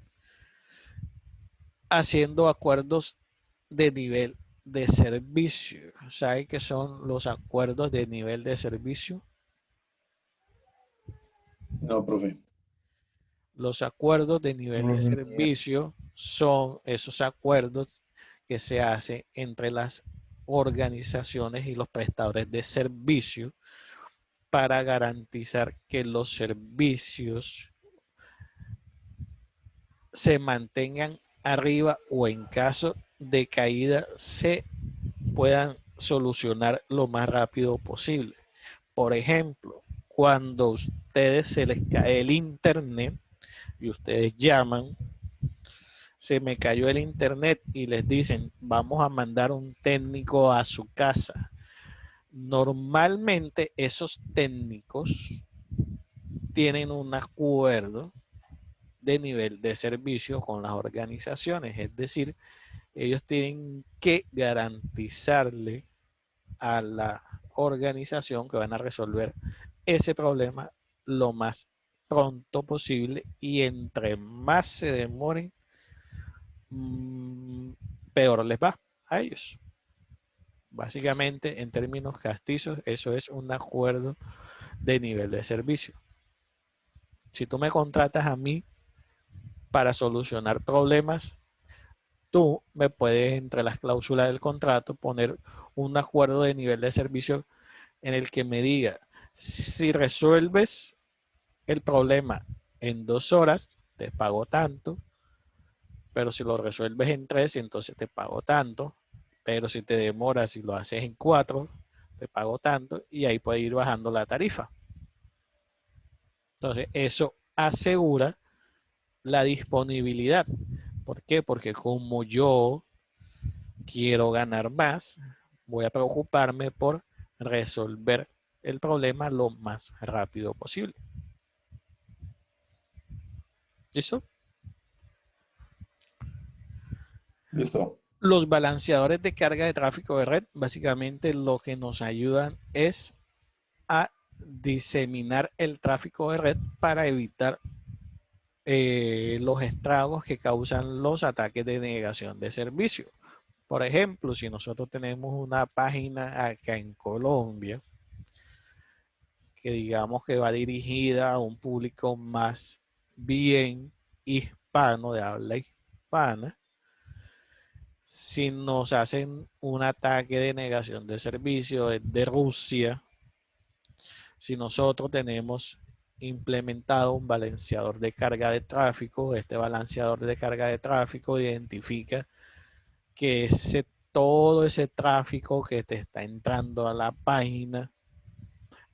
Haciendo acuerdos de nivel de servicio. ¿Sabe qué son los acuerdos de nivel de servicio? No, profe. Los acuerdos de nivel de servicio son esos acuerdos que se hacen entre las organizaciones y los prestadores de servicio para garantizar que los servicios se mantengan arriba, o en caso de caída se puedan solucionar lo más rápido posible. Por ejemplo, cuando a ustedes se les cae el internet y ustedes llaman, se me cayó el internet, y les dicen vamos a mandar un técnico a su casa. Normalmente esos técnicos tienen un acuerdo de nivel de servicio con las organizaciones, es decir, ellos tienen que garantizarle a la organización que van a resolver ese problema lo más pronto posible, y entre más se demoren, peor les va a ellos. Básicamente, en términos castizos, eso es un acuerdo de nivel de servicio. Si tú me contratas a mí para solucionar problemas, tú me puedes, entre las cláusulas del contrato, poner un acuerdo de nivel de servicio en el que me diga: si resuelves el problema en 2 horas, te pago tanto, pero si lo resuelves en 3, entonces te pago tanto, pero si te demoras y lo haces en 4, te pago tanto, y ahí puede ir bajando la tarifa. Entonces, eso asegura la disponibilidad. ¿Por qué? Porque como yo quiero ganar más, voy a preocuparme por resolver el problema lo más rápido posible. ¿Listo? Listo. Los balanceadores de carga de tráfico de red básicamente lo que nos ayudan es a diseminar el tráfico de red para evitar los estragos que causan los ataques de negación de servicio. Por ejemplo, si nosotros tenemos una página acá en Colombia que digamos que va dirigida a un público más bien hispano, de habla hispana, si nos hacen un ataque de negación de servicio de Rusia, si nosotros tenemos implementado un balanceador de carga de tráfico, este balanceador de carga de tráfico identifica que todo ese tráfico que te está entrando a la página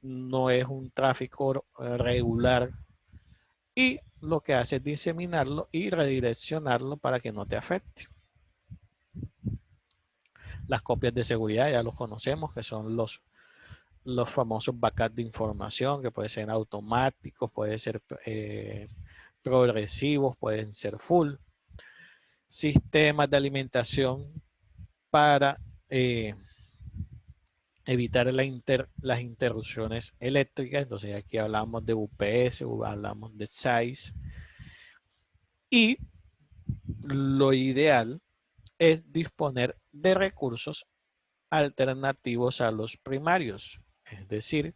no es un tráfico regular, y lo que hace es diseminarlo y redireccionarlo para que no te afecte. Las copias de seguridad ya los conocemos, que son los famosos backups de información, que pueden ser automáticos, pueden ser progresivos, pueden ser full. Sistemas de alimentación para evitar las interrupciones eléctricas. Entonces aquí hablamos de UPS, hablamos de SAIS. Y lo ideal es disponer de recursos alternativos a los primarios. Es decir,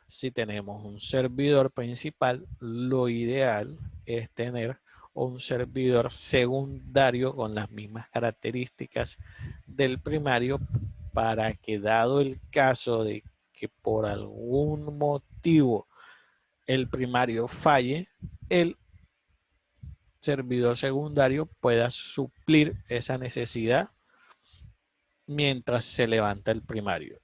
si tenemos un servidor principal, lo ideal es tener un servidor secundario con las mismas características del primario, para que, dado el caso de que por algún motivo el primario falle, el servidor secundario pueda suplir esa necesidad mientras se levanta el primario.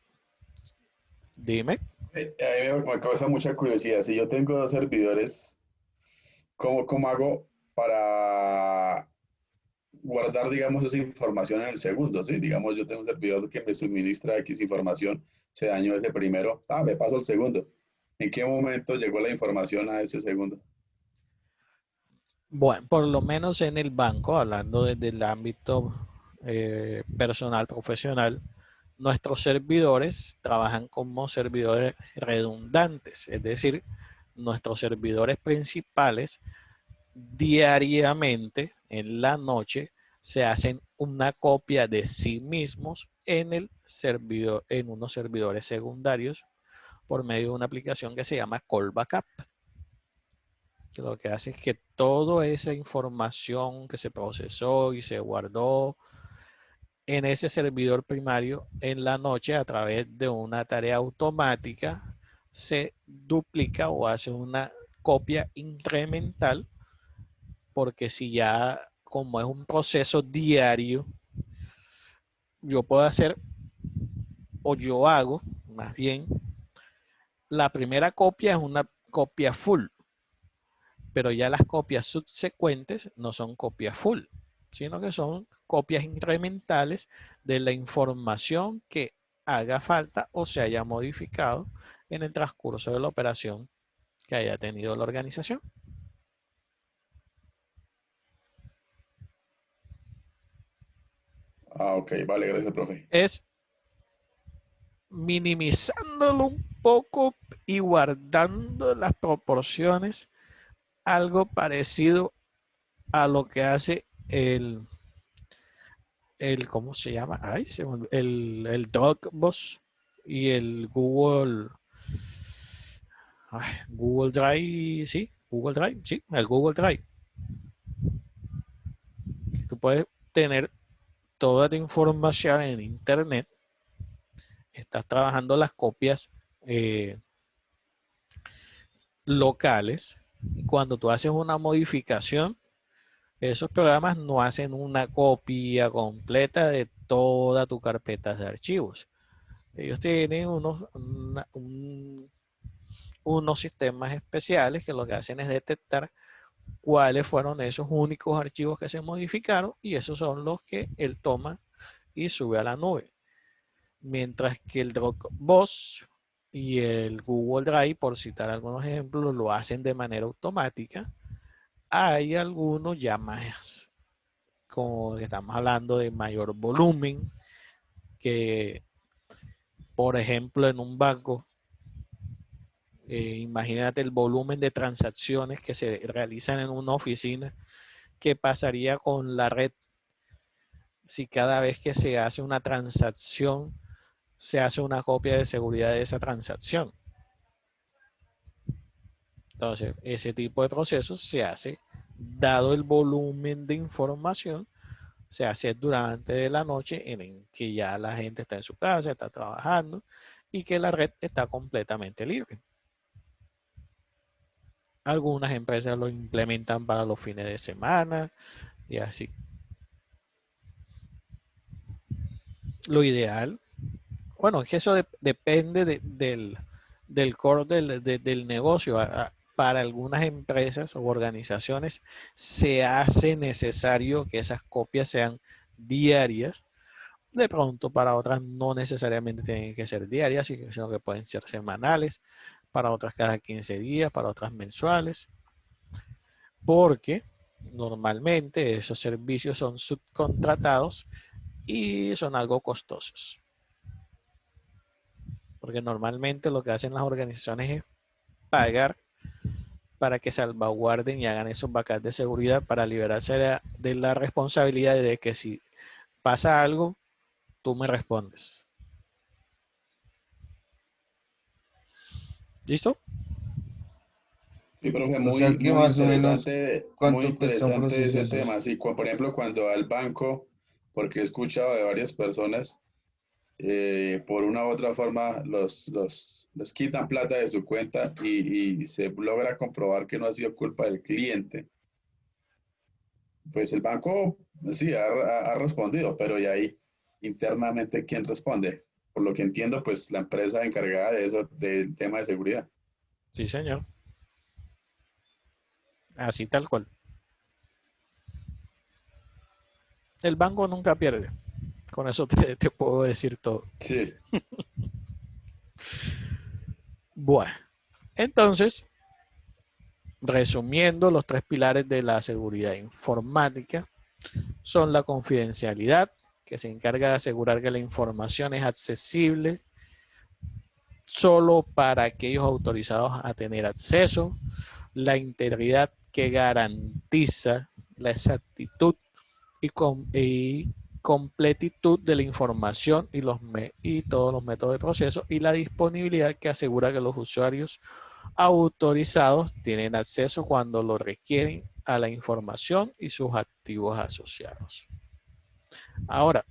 Dime. A mí me causa mucha curiosidad. Si yo tengo dos servidores, ¿cómo hago para guardar, digamos, esa información en el segundo? ¿Sí? Digamos, yo tengo un servidor que me suministra X información, se dañó ese primero, me paso al segundo. ¿En qué momento llegó la información a ese segundo? Bueno, por lo menos en el banco, hablando desde el ámbito personal, profesional, nuestros servidores trabajan como servidores redundantes, es decir, nuestros servidores principales diariamente en la noche se hacen una copia de sí mismos en el servidor, en unos servidores secundarios, por medio de una aplicación que se llama Call Backup, que lo que hace es que toda esa información que se procesó y se guardó en ese servidor primario en la noche, a través de una tarea automática, se duplica o hace una copia incremental, porque si ya, como es un proceso diario, yo puedo hacer, o yo hago más bien, la primera copia es una copia full, pero ya las copias subsecuentes no son copias full, sino que son copias incrementales de la información que haga falta o se haya modificado en el transcurso de la operación que haya tenido la organización. Ah, ok, vale, gracias, profe. Es minimizándolo un poco y guardando las proporciones, algo parecido a lo que hace ¿cómo se llama? Ay, el Dropbox y el Google Drive, sí, Google Drive, sí, el Google Drive. Tú puedes tener toda tu información en Internet, estás trabajando las copias eh, locales, y cuando tú haces una modificación, esos programas no hacen una copia completa de toda tu carpeta de archivos. Ellos tienen unos sistemas especiales que lo que hacen es detectar cuáles fueron esos únicos archivos que se modificaron, y esos son los que él toma y sube a la nube. Mientras que el Dropbox y el Google Drive, por citar algunos ejemplos, lo hacen de manera automática. Hay algunos ya más, como estamos hablando de mayor volumen, que por ejemplo en un banco, imagínate el volumen de transacciones que se realizan en una oficina. ¿Qué pasaría con la red si cada vez que se hace una transacción se hace una copia de seguridad de esa transacción? Entonces, ese tipo de procesos se hace, dado el volumen de información, se hace durante de la noche en que ya la gente está en su casa, está trabajando y que la red está completamente libre. Algunas empresas lo implementan para los fines de semana y así. Lo ideal, bueno, es que eso depende del core del negocio. Para algunas empresas o organizaciones se hace necesario que esas copias sean diarias. De pronto para otras no necesariamente tienen que ser diarias, sino que pueden ser semanales, para otras cada 15 días, para otras mensuales, porque normalmente esos servicios son subcontratados y son algo costosos. Porque normalmente lo que hacen las organizaciones es pagar para que salvaguarden y hagan esos backups de seguridad para liberarse de la responsabilidad de que si pasa algo, tú me respondes. ¿Listo? Sí, profe, O sea que más o menos, muy ¿cuánto cuesta un interesante proceso de ese esos? tema. Sí, por ejemplo, cuando al banco, porque he escuchado de varias personas, por una u otra forma los quitan plata de su cuenta y se logra comprobar que no ha sido culpa del cliente. Pues el banco sí ha respondido, pero ¿y ahí internamente quién responde? Por lo que entiendo, pues la empresa encargada de eso, del tema de seguridad. Sí, señor. Así tal cual. El banco nunca pierde. Con eso te puedo decir todo. Sí, Bueno, entonces, resumiendo, los tres pilares de la seguridad informática son la confidencialidad, que se encarga de asegurar que la información es accesible solo para aquellos autorizados a tener acceso, la integridad, que garantiza la exactitud y completitud de la información y todos los métodos de proceso, y la disponibilidad, que asegura que los usuarios autorizados tienen acceso cuando lo requieren a la información y sus activos asociados. Ahora,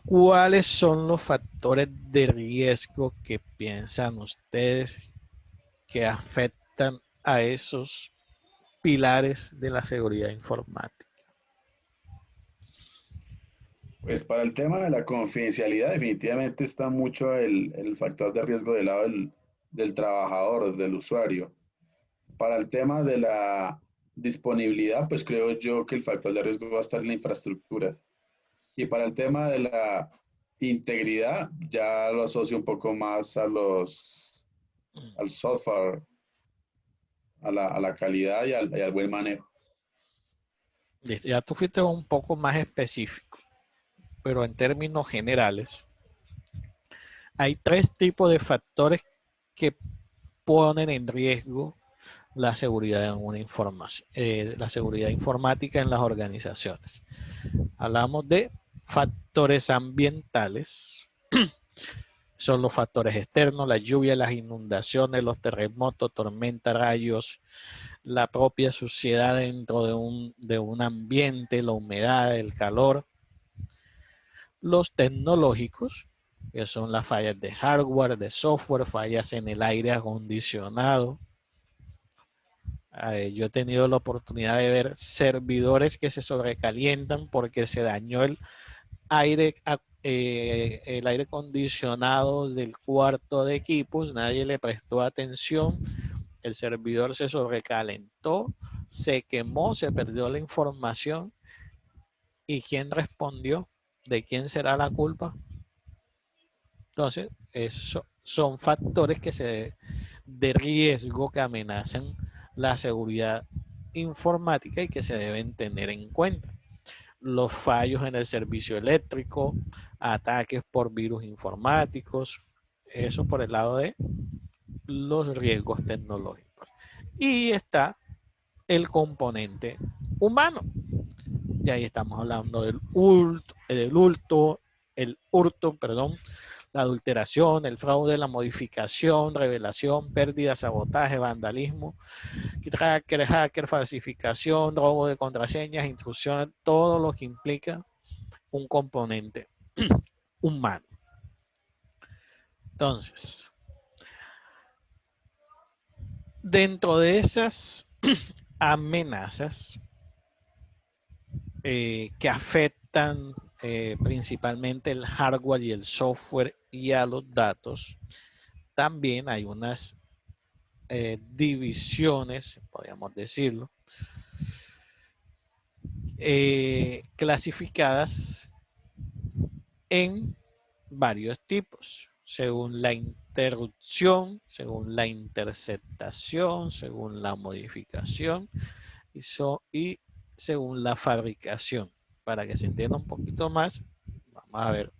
¿cuáles son los factores de riesgo que piensan ustedes que afectan a esos pilares de la seguridad informática? pues para el tema de la confidencialidad definitivamente está mucho el factor de riesgo del lado del trabajador, del usuario. Para el tema de la disponibilidad, pues creo yo que el factor de riesgo va a estar en la infraestructura. Y para el tema de la integridad, ya lo asocio un poco más al software, a la calidad y al buen manejo. Listo, ya tú fuiste un poco más específico, pero en términos generales, hay tres tipos de factores que ponen en riesgo la seguridad en una información, la seguridad informática en las organizaciones. Hablamos de factores ambientales, son los factores externos, la lluvia, las inundaciones, los terremotos, tormentas, rayos, la propia suciedad dentro de un ambiente, la humedad, el calor. Los tecnológicos, que son las fallas de hardware, de software, fallas en el aire acondicionado. Yo he tenido la oportunidad de ver servidores que se sobrecalientan porque se dañó aire, el aire acondicionado del cuarto de equipos, nadie le prestó atención, el servidor se sobrecalentó, se quemó, se perdió la información. ¿Y quién respondió? ¿De quién será la culpa? Entonces, esos son factores de riesgo que amenazan la seguridad informática y que se deben tener en cuenta. Los fallos en el servicio eléctrico, ataques por virus informáticos, eso por el lado de los riesgos tecnológicos. Y está el componente humano. Y ahí estamos hablando el hurto, perdón, la adulteración, el fraude, la modificación, revelación, pérdida, sabotaje, vandalismo, hacker, falsificación, robo de contraseñas, intrusiones, todo lo que implica un componente humano. Entonces, dentro de esas amenazas que afectan principalmente el hardware y el software y a los datos, también hay unas divisiones, podríamos decirlo, clasificadas en varios tipos, según la interrupción, según la interceptación, según la modificación y según la fabricación. Para que se entienda un poquito más, vamos a ver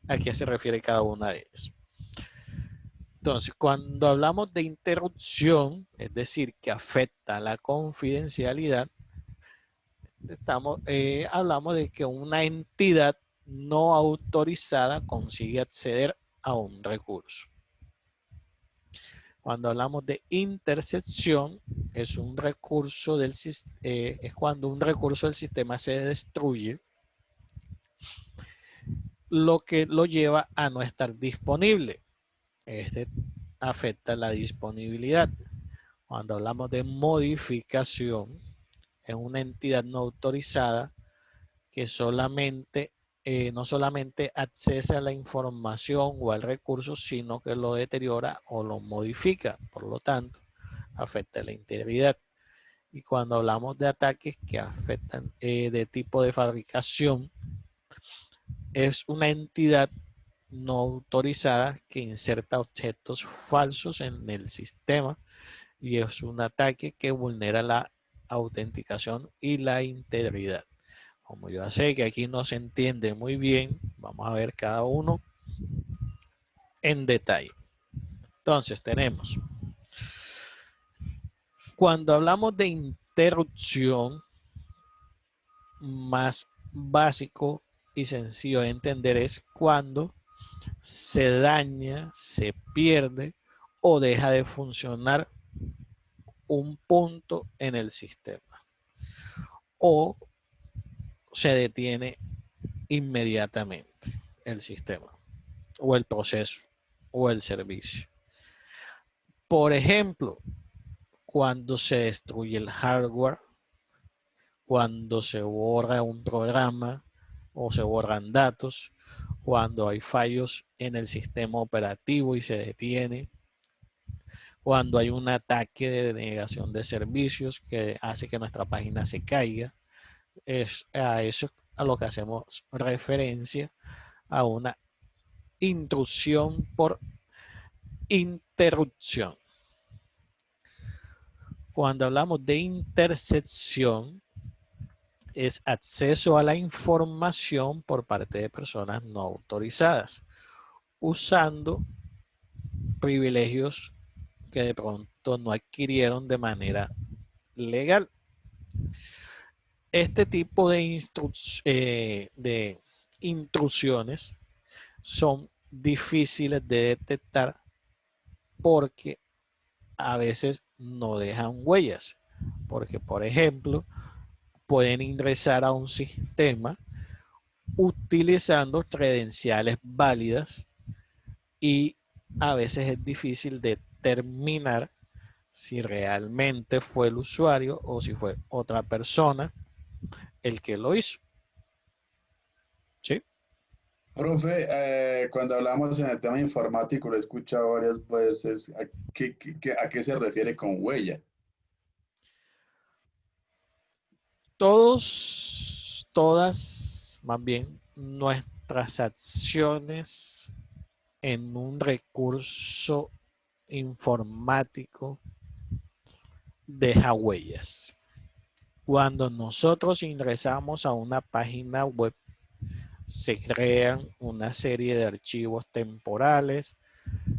a qué se refiere cada una de ellas. Entonces, cuando hablamos de interrupción, es decir, que afecta la confidencialidad, hablamos de que una entidad no autorizada consigue acceder a un recurso. Cuando hablamos de intercepción, es un recurso es cuando un recurso del sistema se destruye, lo que lo lleva a no estar disponible. Este afecta la disponibilidad. Cuando hablamos de modificación, es una entidad no autorizada que no solamente accesa a la información o al recurso, sino que lo deteriora o lo modifica. Por lo tanto, afecta la integridad. Y cuando hablamos de ataques que afectan de tipo de fabricación, es una entidad no autorizada que inserta objetos falsos en el sistema y es un ataque que vulnera la autenticación y la integridad. Como yo sé que aquí no se entiende muy bien, vamos a ver cada uno en detalle. Entonces tenemos, cuando hablamos de interrupción, más básico y sencillo de entender es cuando se daña, se pierde o deja de funcionar un punto en el sistema o se detiene inmediatamente el sistema o el proceso o el servicio. Por ejemplo, cuando se destruye el hardware, cuando se borra un programa o se borran datos, cuando hay fallos en el sistema operativo y se detiene, cuando hay un ataque de denegación de servicios que hace que nuestra página se caiga. Es a eso a lo que hacemos referencia, a una intrusión por interrupción. Cuando hablamos de intercepción, es acceso a la información por parte de personas no autorizadas, usando privilegios que de pronto no adquirieron de manera legal. Este tipo de intrusiones son difíciles de detectar porque a veces no dejan huellas. Porque, por ejemplo, pueden ingresar a un sistema utilizando credenciales válidas y a veces es difícil determinar si realmente fue el usuario o si fue otra persona el que lo hizo. ¿Sí? Profe, cuando hablamos en el tema informático, lo he escuchado varias veces. ¿A qué se refiere con huella? Todas, más bien, nuestras acciones en un recurso informático deja huellas. Cuando nosotros ingresamos a una página web, se crean una serie de archivos temporales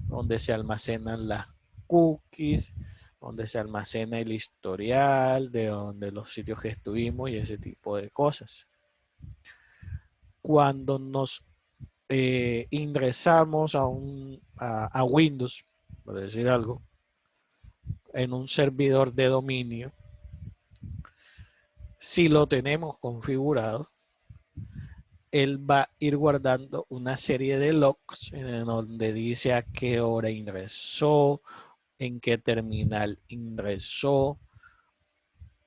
donde se almacenan las cookies, donde se almacena el historial de donde los sitios que estuvimos y ese tipo de cosas. Cuando nos ingresamos a Windows, por decir algo, en un servidor de dominio, si lo tenemos configurado, él va a ir guardando una serie de logs en donde dice a qué hora ingresó, en qué terminal ingresó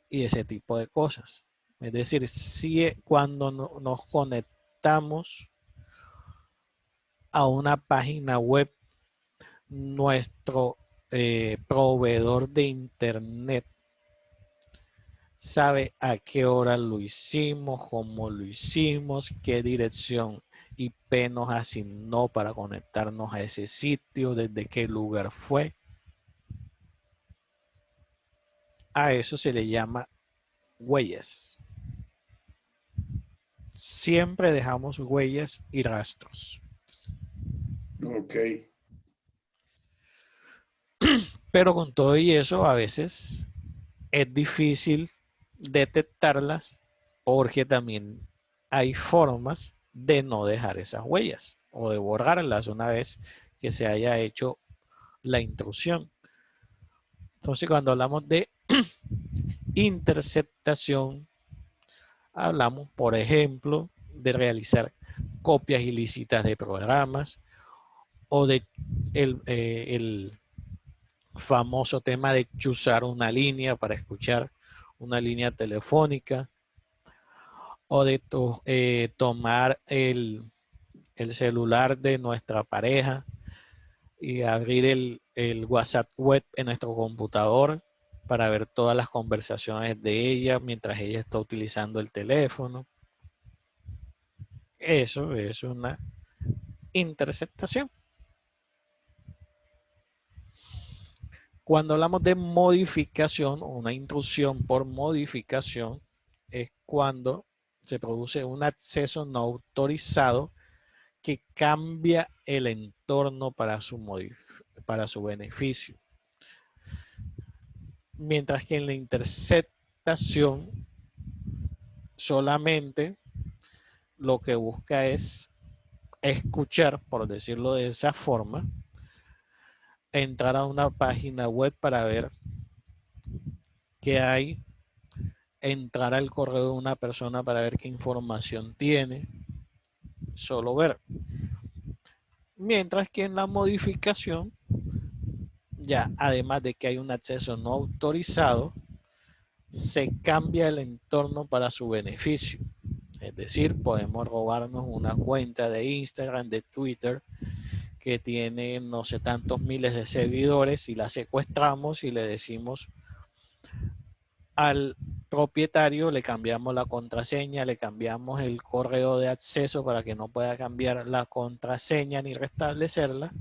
y ese tipo de cosas. Es decir, si cuando nos conectamos a una página web, nuestro proveedor de internet sabe a qué hora lo hicimos, cómo lo hicimos, qué dirección IP nos asignó para conectarnos a ese sitio, desde qué lugar fue. A eso se le llama huellas. Siempre dejamos huellas y rastros. Ok. Pero con todo y eso, a veces es difícil detectarlas porque también hay formas de no dejar esas huellas o de borrarlas una vez que se haya hecho la intrusión. Entonces, cuando hablamos de interceptación, hablamos, por ejemplo, de realizar copias ilícitas de programas o de el famoso tema de chuzar una línea para escuchar una línea telefónica o de tomar el celular de nuestra pareja y abrir el WhatsApp web en nuestro computador para ver todas las conversaciones de ella mientras ella está utilizando el teléfono. Eso es una interceptación. Cuando hablamos de modificación o una intrusión por modificación, es cuando se produce un acceso no autorizado que cambia el entorno para su beneficio. Mientras que en la interceptación solamente lo que busca es escuchar, por decirlo de esa forma, entrar a una página web para ver qué hay, entrar al correo de una persona para ver qué información tiene, solo ver. Mientras que en la modificación, ya además de que hay un acceso no autorizado, se cambia el entorno para su beneficio. Es decir, podemos robarnos una cuenta de Instagram, de Twitter, que tiene no sé tantos miles de seguidores y la secuestramos y le decimos al propietario, le cambiamos la contraseña, le cambiamos el correo de acceso para que no pueda cambiar la contraseña ni restablecerla.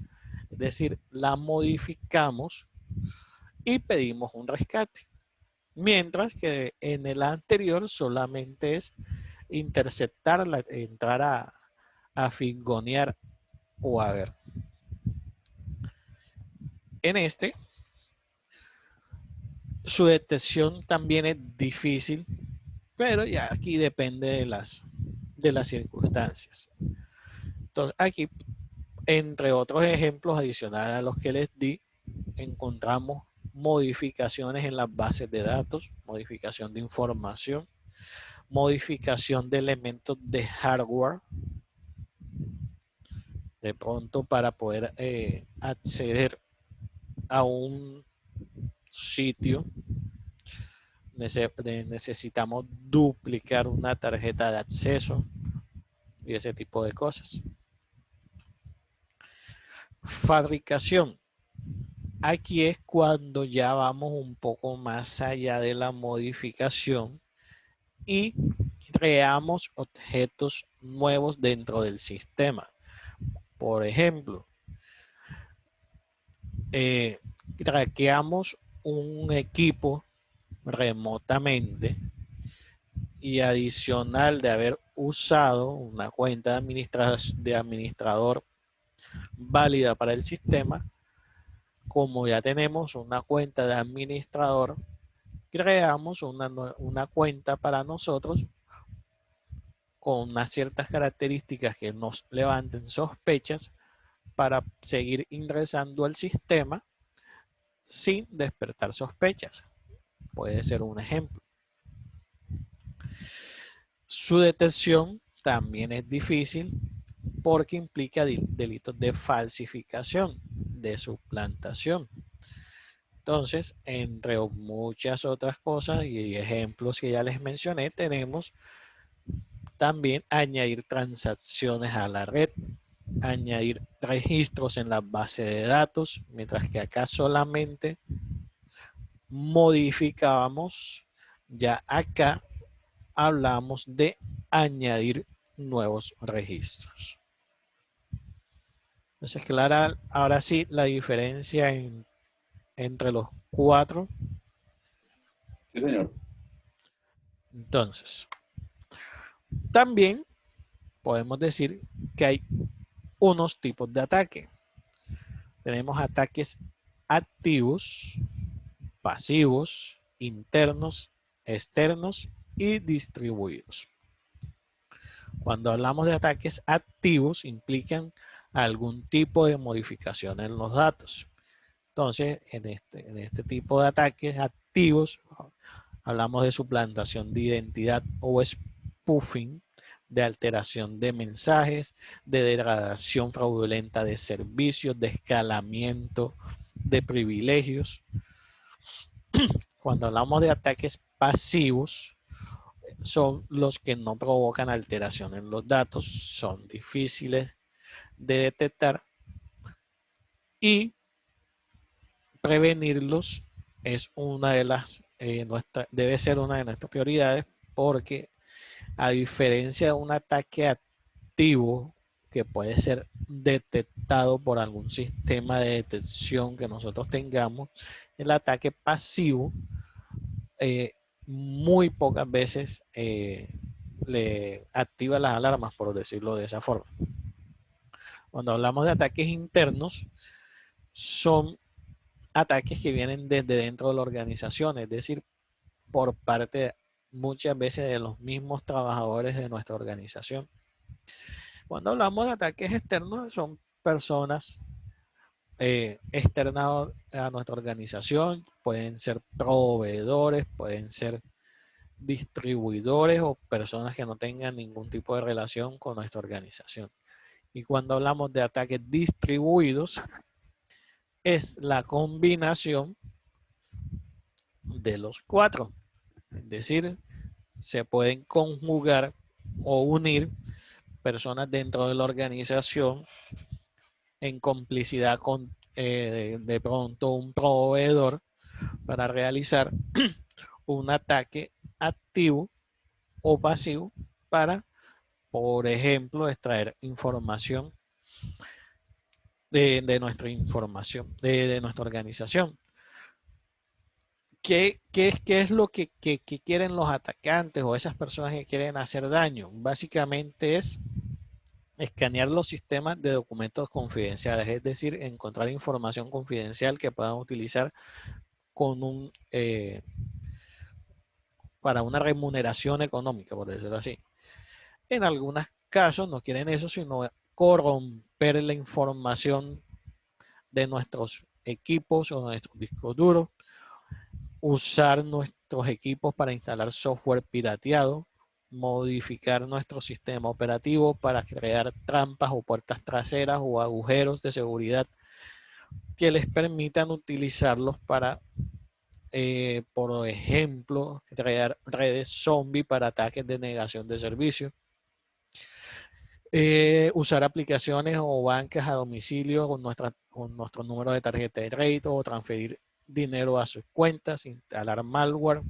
Es decir, la modificamos y pedimos un rescate. Mientras que en el anterior solamente es interceptarla, entrar a fingonear o a ver. En este, su detección también es difícil, pero ya aquí depende de las circunstancias. Entonces, aquí, entre otros ejemplos adicionales a los que les di, encontramos modificaciones en las bases de datos, modificación de información, modificación de elementos de hardware, de pronto para poder acceder a un sitio necesitamos duplicar una tarjeta de acceso y ese tipo de cosas. Fabricación. Aquí es cuando ya vamos un poco más allá de la modificación y creamos objetos nuevos dentro del sistema. Por ejemplo, craqueamos un equipo remotamente y adicional de haber usado una cuenta de administrador válida para el sistema, como ya tenemos una cuenta de administrador, creamos una cuenta para nosotros con unas ciertas características que nos levanten sospechas para seguir ingresando al sistema sin despertar sospechas. Puede ser un ejemplo. Su detección también es difícil porque implica delitos de falsificación, de suplantación. Entonces, entre muchas otras cosas y ejemplos que ya les mencioné, tenemos también añadir transacciones a la red, añadir registros en la base de datos, mientras que acá solamente modificábamos, ya acá hablamos de añadir nuevos registros. Entonces, clara, ahora sí, la diferencia entre los cuatro. Sí, señor. Entonces, también podemos decir que hay unos tipos de ataque. Tenemos ataques activos, pasivos, internos, externos y distribuidos. Cuando hablamos de ataques activos, implican algún tipo de modificación en los datos. Entonces, en este tipo de ataques activos, hablamos de suplantación de identidad o spoofing, de alteración de mensajes, de degradación fraudulenta de servicios, de escalamiento de privilegios. Cuando hablamos de ataques pasivos, son los que no provocan alteración en los datos, son difíciles de detectar y prevenirlos es una de las debe ser una de nuestras prioridades, porque a diferencia de un ataque activo que puede ser detectado por algún sistema de detección que nosotros tengamos, el ataque pasivo muy pocas veces le activa las alarmas, por decirlo de esa forma. Cuando hablamos de ataques internos, son ataques que vienen desde dentro de la organización, es decir, por parte muchas veces de los mismos trabajadores de nuestra organización. Cuando hablamos de ataques externos, son personas externas a nuestra organización, pueden ser proveedores, pueden ser distribuidores o personas que no tengan ningún tipo de relación con nuestra organización. Y cuando hablamos de ataques distribuidos, es la combinación de los cuatro. Es decir, se pueden conjugar o unir personas dentro de la organización en complicidad con de pronto un proveedor para realizar un ataque activo o pasivo para, por ejemplo, extraer información de nuestra información, de nuestra organización. ¿Qué es lo que quieren los atacantes o esas personas que quieren hacer daño? Básicamente es escanear los sistemas de documentos confidenciales, es decir, encontrar información confidencial que puedan utilizar con para una remuneración económica, por decirlo así. En algunos casos no quieren eso, sino corromper la información de nuestros equipos o nuestros discos duros, usar nuestros equipos para instalar software pirateado, modificar nuestro sistema operativo para crear trampas o puertas traseras o agujeros de seguridad que les permitan utilizarlos para, por ejemplo, crear redes zombie para ataques de negación de servicio. Usar aplicaciones o bancas a domicilio con nuestro número de tarjeta de crédito o transferir dinero a sus cuentas, instalar malware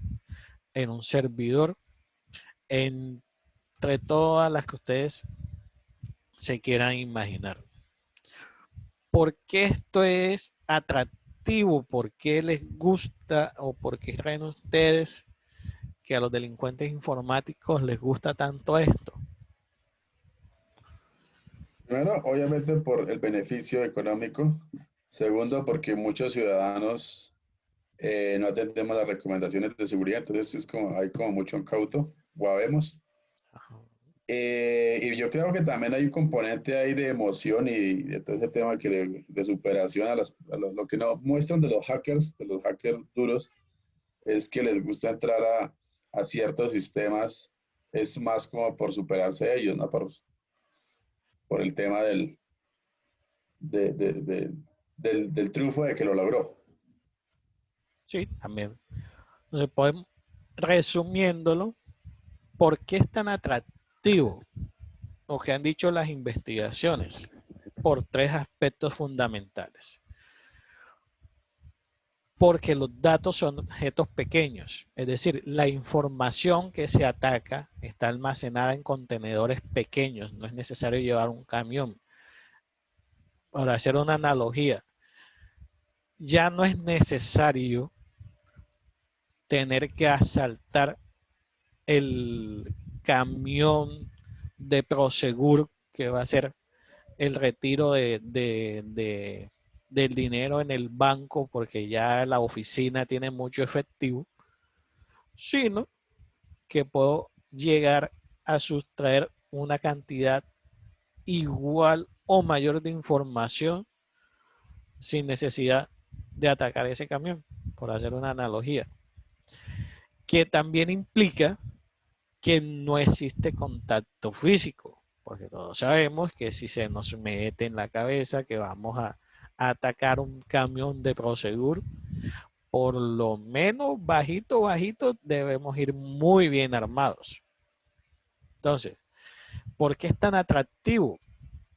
en un servidor, entre todas las que ustedes se quieran imaginar. ¿Por qué esto es atractivo? ¿Por qué les gusta o por qué creen ustedes que a los delincuentes informáticos les gusta tanto esto? Primero, obviamente por el beneficio económico. Segundo, porque muchos ciudadanos no atendemos las recomendaciones de seguridad, entonces es como, hay como mucho incauto, o habemos. Y yo creo que también hay un componente ahí de emoción y de todo ese tema de superación lo que no muestran de los hackers duros, es que les gusta entrar a ciertos sistemas, es más como por superarse ellos, ¿no? Por el tema de, de- de- del triunfo de que lo logró. Sí, también. Entonces, podemos, resumiéndolo, ¿por qué es tan atractivo lo que han dicho las investigaciones? Por tres aspectos fundamentales. Porque los datos son objetos pequeños, es decir, la información que se ataca está almacenada en contenedores pequeños, no es necesario llevar un camión. Para hacer una analogía, ya no es necesario tener que asaltar el camión de Prosegur que va a ser el retiro del dinero en el banco porque ya la oficina tiene mucho efectivo, sino que puedo llegar a sustraer una cantidad igual o mayor de información sin necesidad de atacar ese camión, por hacer una analogía, que también implica que no existe contacto físico, porque todos sabemos que si se nos mete en la cabeza que vamos a atacar un camión de Prosegur, por lo menos bajito, bajito, debemos ir muy bien armados. Entonces, ¿por qué es tan atractivo?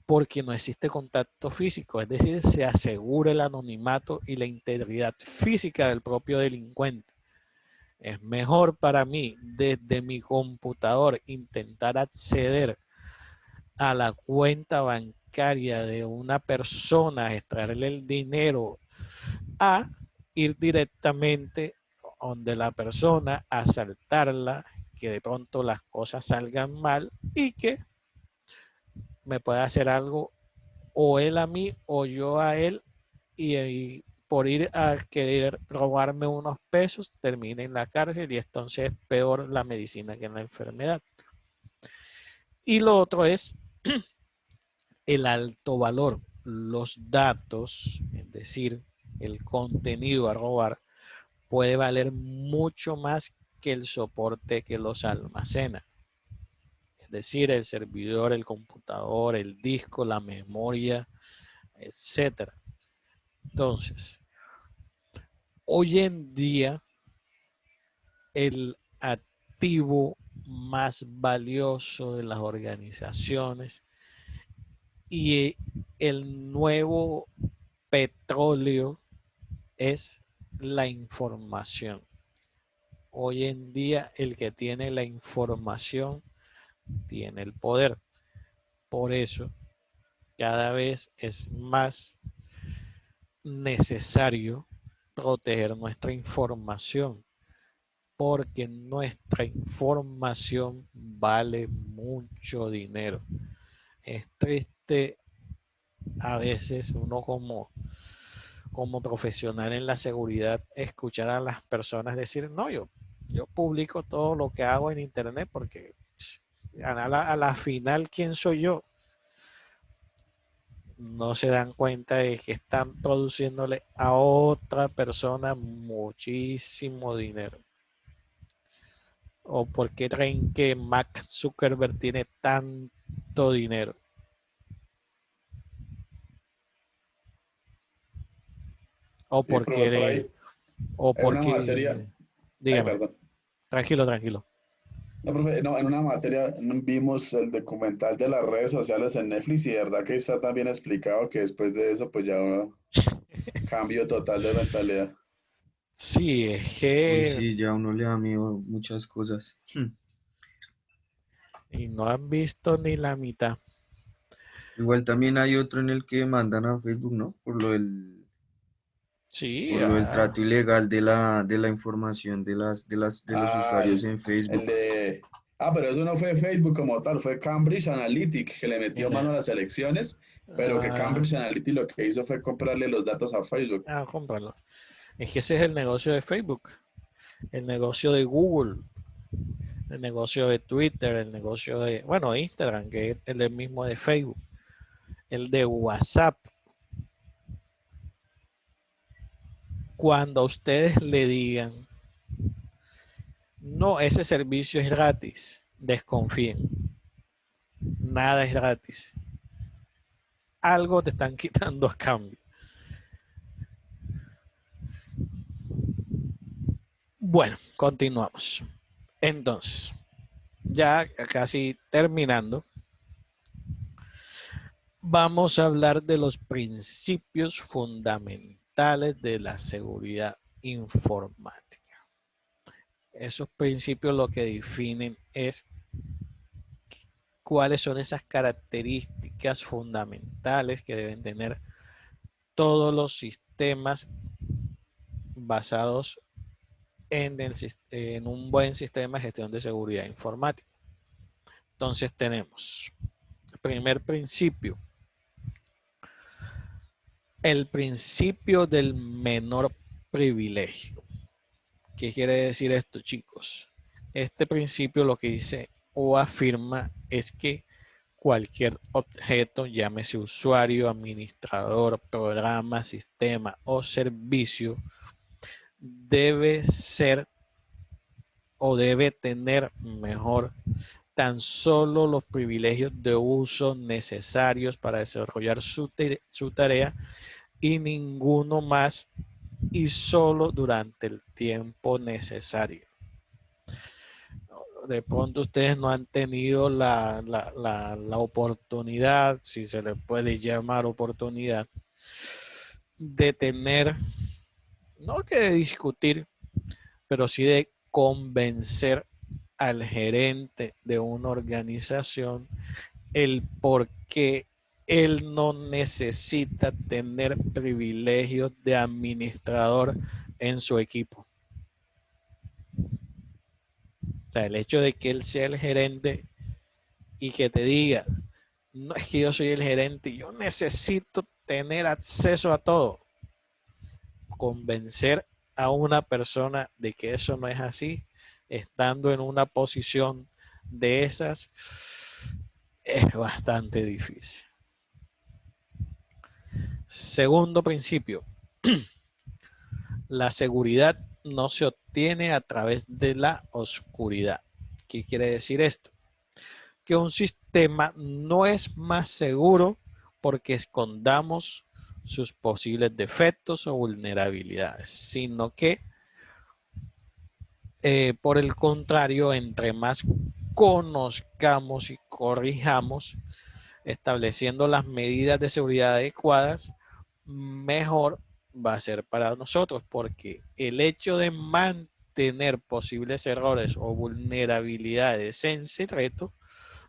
Porque no existe contacto físico, es decir, se asegura el anonimato y la integridad física del propio delincuente. Es mejor para mí desde mi computador intentar acceder a la cuenta bancaria de una persona, extraerle el dinero, a ir directamente donde la persona, asaltarla, que de pronto las cosas salgan mal y que me pueda hacer algo o él a mí o yo a él y por ir a querer robarme unos pesos termine en la cárcel y entonces es peor la medicina que la enfermedad. Y lo otro es el alto valor, los datos, es decir, el contenido a robar puede valer mucho más que el soporte que los almacena. Es decir, el servidor, el computador, el disco, la memoria, etcétera. Entonces, hoy en día, el activo más valioso de las organizaciones y el nuevo petróleo es la información. Hoy en día, el que tiene la información tiene el poder. Por eso, cada vez es más necesario proteger nuestra información, porque nuestra información vale mucho dinero. Es triste a veces uno como profesional en la seguridad escuchar a las personas decir, no, yo publico todo lo que hago en internet porque a la final, ¿quién soy yo? No se dan cuenta de que están produciéndole a otra persona muchísimo dinero. ¿O por qué creen que Mark Zuckerberg tiene tanto dinero? ¿O Sí, por profe, por qué? ahí ¿O en por una materia, qué? ay, Dígame, perdón. tranquilo, tranquilo. No, profe, no, en una materia vimos el documental de las redes sociales en Netflix y de verdad que está tan bien explicado que después de eso pues ya uno cambio total de mentalidad. Sí, es Uy, que sí, ya a uno le da miedo muchas cosas. y no han visto ni la mitad. Igual también hay otro en el que mandan a Facebook, ¿no? Sí, Por lo del trato ilegal de la información de los Ah, usuarios en el Facebook. de... Ah, pero eso no fue Facebook como tal, fue Cambridge Analytica que le metió en el- mano a las elecciones, pero que Cambridge Analytica lo que hizo fue comprarle los datos a Facebook. cómpralo. Es que ese es el negocio de Facebook, el negocio de Google, el negocio de Twitter, el negocio de, bueno, Instagram, que es el mismo de Facebook, el de WhatsApp. Cuando ustedes le digan, no, ese servicio es gratis, desconfíen. Nada es gratis. Algo te están quitando a cambio. Bueno, continuamos. Entonces, ya casi terminando, vamos a hablar de los principios fundamentales de la seguridad informática. Esos principios lo que definen es cuáles son esas características fundamentales que deben tener todos los sistemas basados en un buen sistema de gestión de seguridad informática. Entonces tenemos el primer principio, el principio del menor privilegio. ¿Qué quiere decir esto, chicos? Este principio lo que dice o afirma es que cualquier objeto, llámese usuario, administrador, programa, sistema o servicio, debe ser o debe tener mejor tan solo los privilegios de uso necesarios para desarrollar su tarea y ninguno más y solo durante el tiempo necesario. De pronto ustedes no han tenido la oportunidad, si se le puede llamar oportunidad, de tener, no que de discutir, pero sí de convencer al gerente de una organización el por qué él no necesita tener privilegios de administrador en su equipo. O sea, el hecho de que él sea el gerente y que te diga, no es que yo soy el gerente, yo necesito tener acceso a todo. Convencer a una persona de que eso no es así, estando en una posición de esas, es bastante difícil. Segundo principio, la seguridad no se obtiene a través de la oscuridad. ¿Qué quiere decir esto? Que un sistema no es más seguro porque escondamos sus posibles defectos o vulnerabilidades, sino que por el contrario, entre más conozcamos y corrijamos, estableciendo las medidas de seguridad adecuadas, mejor va a ser para nosotros, porque el hecho de mantener posibles errores o vulnerabilidades en secreto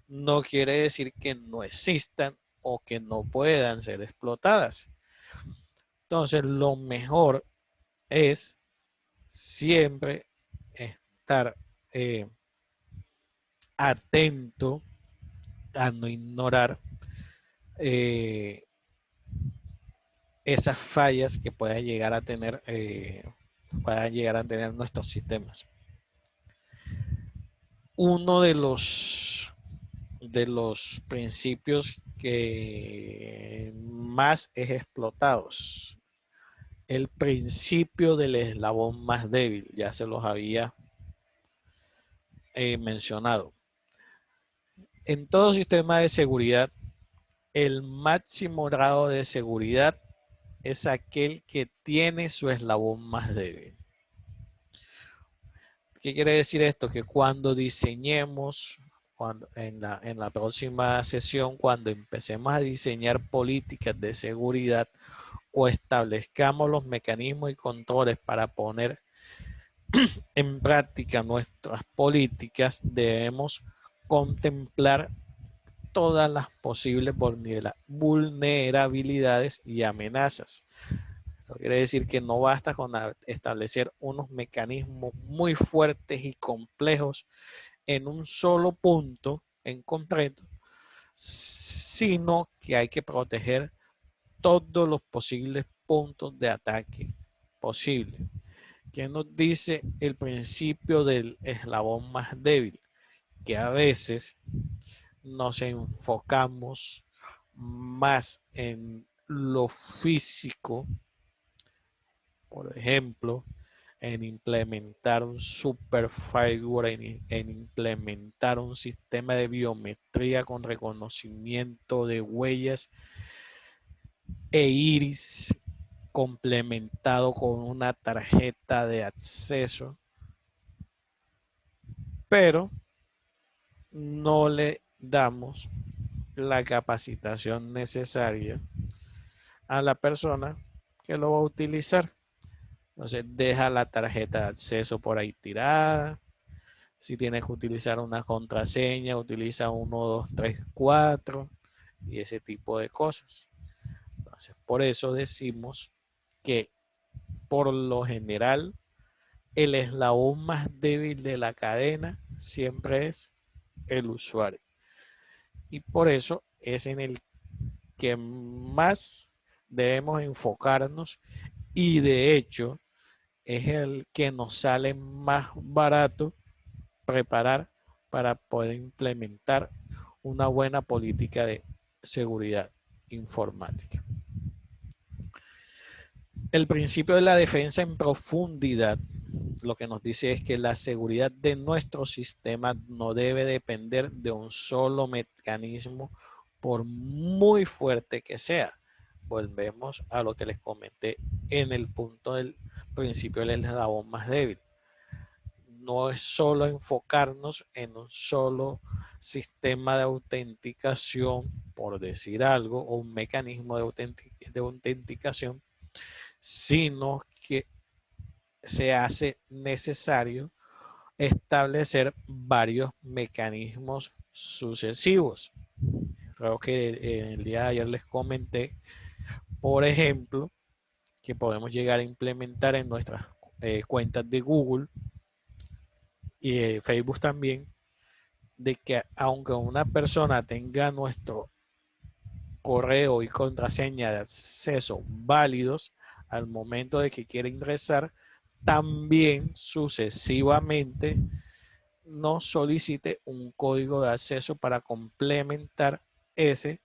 no quiere decir que no existan o que no puedan ser explotadas. Entonces, lo mejor es siempre estar atento a no ignorar esas fallas que puedan llegar a tener nuestros sistemas. Uno de los principios que más es explotados, el principio del eslabón más débil, ya se los había mencionado. En todo sistema de seguridad, el máximo grado de seguridad es aquel que tiene su eslabón más débil. ¿Qué quiere decir esto? Que cuando diseñemos, en la próxima sesión, cuando empecemos a diseñar políticas de seguridad o establezcamos los mecanismos y controles para poner en práctica nuestras políticas, debemos contemplar todas las posibles vulnerabilidades y amenazas. Eso quiere decir que no basta con establecer unos mecanismos muy fuertes y complejos en un solo punto en concreto, sino que hay que proteger todos los posibles puntos de ataque posibles. ¿Qué nos dice el principio del eslabón más débil? Que a veces nos enfocamos más en lo físico, por ejemplo, en implementar un super firewall, en implementar un sistema de biometría con reconocimiento de huellas e iris complementado con una tarjeta de acceso, pero no le damos la capacitación necesaria a la persona que lo va a utilizar. Entonces deja la tarjeta de acceso por ahí tirada. Si tienes que utilizar una contraseña, utiliza 1, 2, 3, 4 y ese tipo de cosas. Entonces, por eso decimos que por lo general el eslabón más débil de la cadena siempre es el usuario. Y por eso es en el que más debemos enfocarnos y de hecho es el que nos sale más barato preparar para poder implementar una buena política de seguridad informática. El principio de la defensa en profundidad lo que nos dice es que la seguridad de nuestro sistema no debe depender de un solo mecanismo por muy fuerte que sea. Volvemos a lo que les comenté en el punto del principio del eslabón más débil. No es solo enfocarnos en un solo sistema de autenticación, por decir algo, o un mecanismo de autenticación, sino que se hace necesario establecer varios mecanismos sucesivos. Creo que en el día de ayer les comenté, por ejemplo, que podemos llegar a implementar en nuestras cuentas de Google y Facebook también, de que aunque una persona tenga nuestro correo y contraseña de acceso válidos al momento de que quiera ingresar, también sucesivamente nos solicite un código de acceso para complementar ese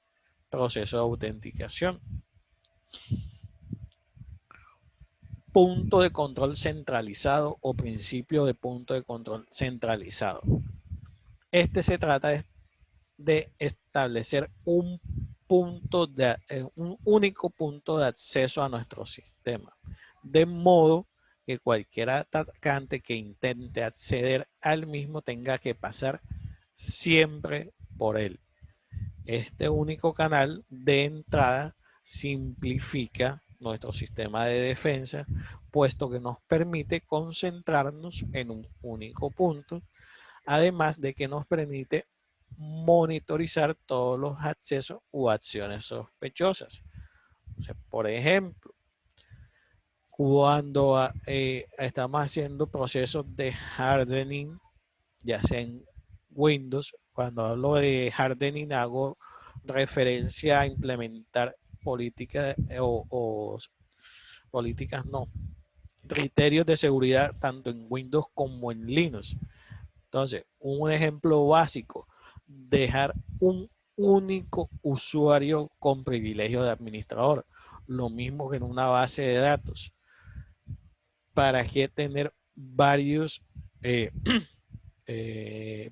proceso de autenticación. Punto de control centralizado o principio de punto de control centralizado. Este se trata de establecer un único punto de acceso a nuestro sistema, de modo que cualquier atacante que intente acceder al mismo tenga que pasar siempre por él. Este único canal de entrada simplifica nuestro sistema de defensa, puesto que nos permite concentrarnos en un único punto, además de que nos permite monitorizar todos los accesos u acciones sospechosas. O sea, por ejemplo, cuando estamos haciendo procesos de hardening, ya sea en Windows. Cuando hablo de hardening hago referencia a implementar políticas o políticas no, criterios de seguridad tanto en Windows como en Linux. Entonces, un ejemplo básico, dejar un único usuario con privilegio de administrador, lo mismo que en una base de datos. ¿Para qué tener varios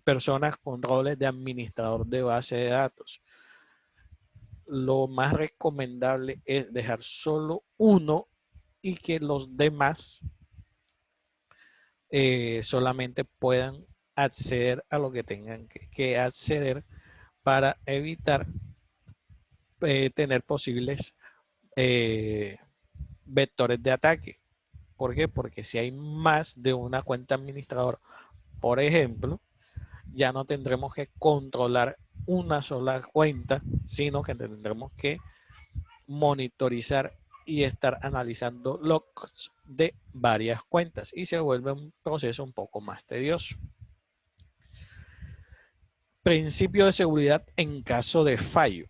personas con roles de administrador de base de datos? Lo más recomendable es dejar solo uno y que los demás solamente puedan acceder a lo que tengan que acceder para evitar tener posibles vectores de ataque. ¿Por qué? Porque si hay más de una cuenta administrador, por ejemplo, ya no tendremos que controlar una sola cuenta, sino que tendremos que monitorizar y estar analizando logs de varias cuentas y se vuelve un proceso un poco más tedioso. Principio de seguridad en caso de fallo.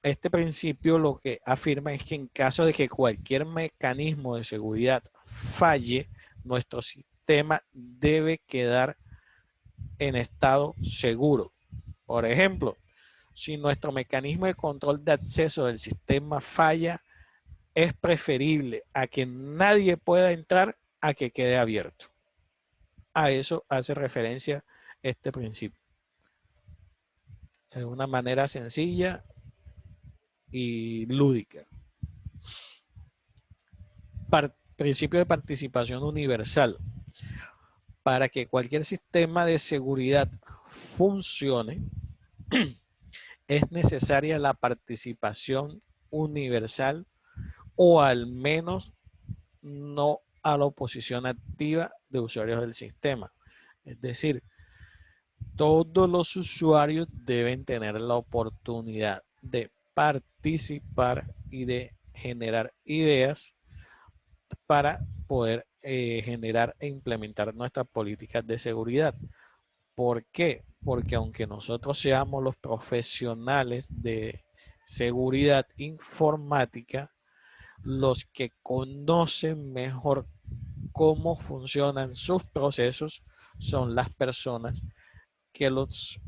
Este principio lo que afirma es que en caso de que cualquier mecanismo de seguridad falle, nuestro sistema debe quedar en estado seguro. Por ejemplo, si nuestro mecanismo de control de acceso del sistema falla, es preferible a que nadie pueda entrar a que quede abierto. A eso hace referencia este principio. De una manera sencilla y lúdica. Principio de participación universal. Para que cualquier sistema de seguridad funcione, es necesaria la participación universal o al menos no a la oposición activa de usuarios del sistema. Es decir, todos los usuarios deben tener la oportunidad de participar y de generar ideas para poder generar e implementar nuestras políticas de seguridad. ¿Por qué? Porque aunque nosotros seamos los profesionales de seguridad informática, los que conocen mejor cómo funcionan sus procesos son las personas que los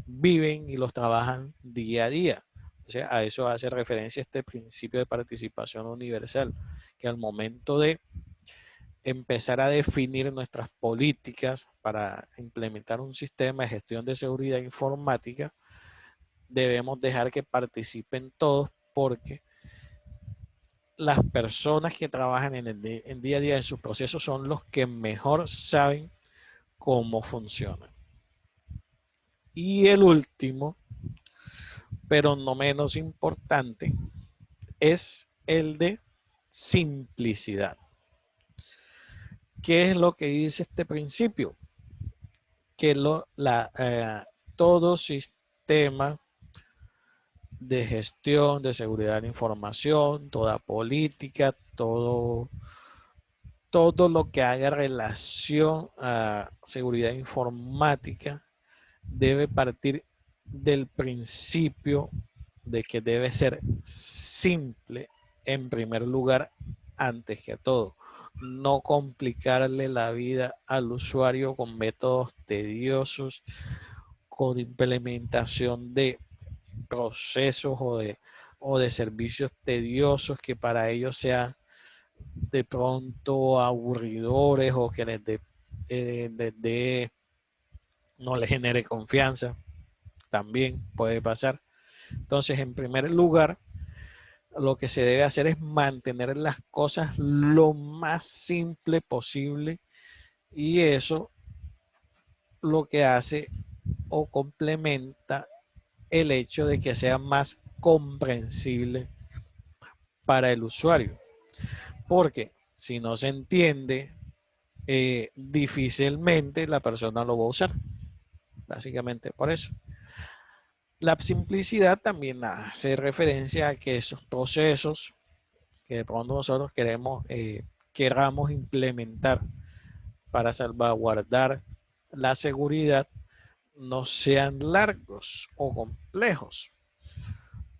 viven y los trabajan día a día. O sea, a eso hace referencia este principio de participación universal, que al momento de empezar a definir nuestras políticas para implementar un sistema de gestión de seguridad informática, debemos dejar que participen todos porque las personas que trabajan en día a día en sus procesos son los que mejor saben cómo funcionan. Y el último, pero no menos importante, es el de simplicidad. ¿Qué es lo que dice este principio? Que todo sistema de gestión de seguridad de información, toda política, todo lo que haga relación a seguridad informática debe partir del principio de que debe ser simple en primer lugar antes que todo. No complicarle la vida al usuario con métodos tediosos, con implementación de procesos o de servicios tediosos que para ellos sean de pronto aburridores o que no les genere confianza. También puede pasar. Entonces, en primer lugar, lo que se debe hacer es mantener las cosas lo más simple posible y eso lo que hace o complementa el hecho de que sea más comprensible para el usuario. Porque si no se entiende, difícilmente la persona lo va a usar. Básicamente por eso. La simplicidad también hace referencia a que esos procesos que de pronto nosotros queramos implementar para salvaguardar la seguridad no sean largos o complejos,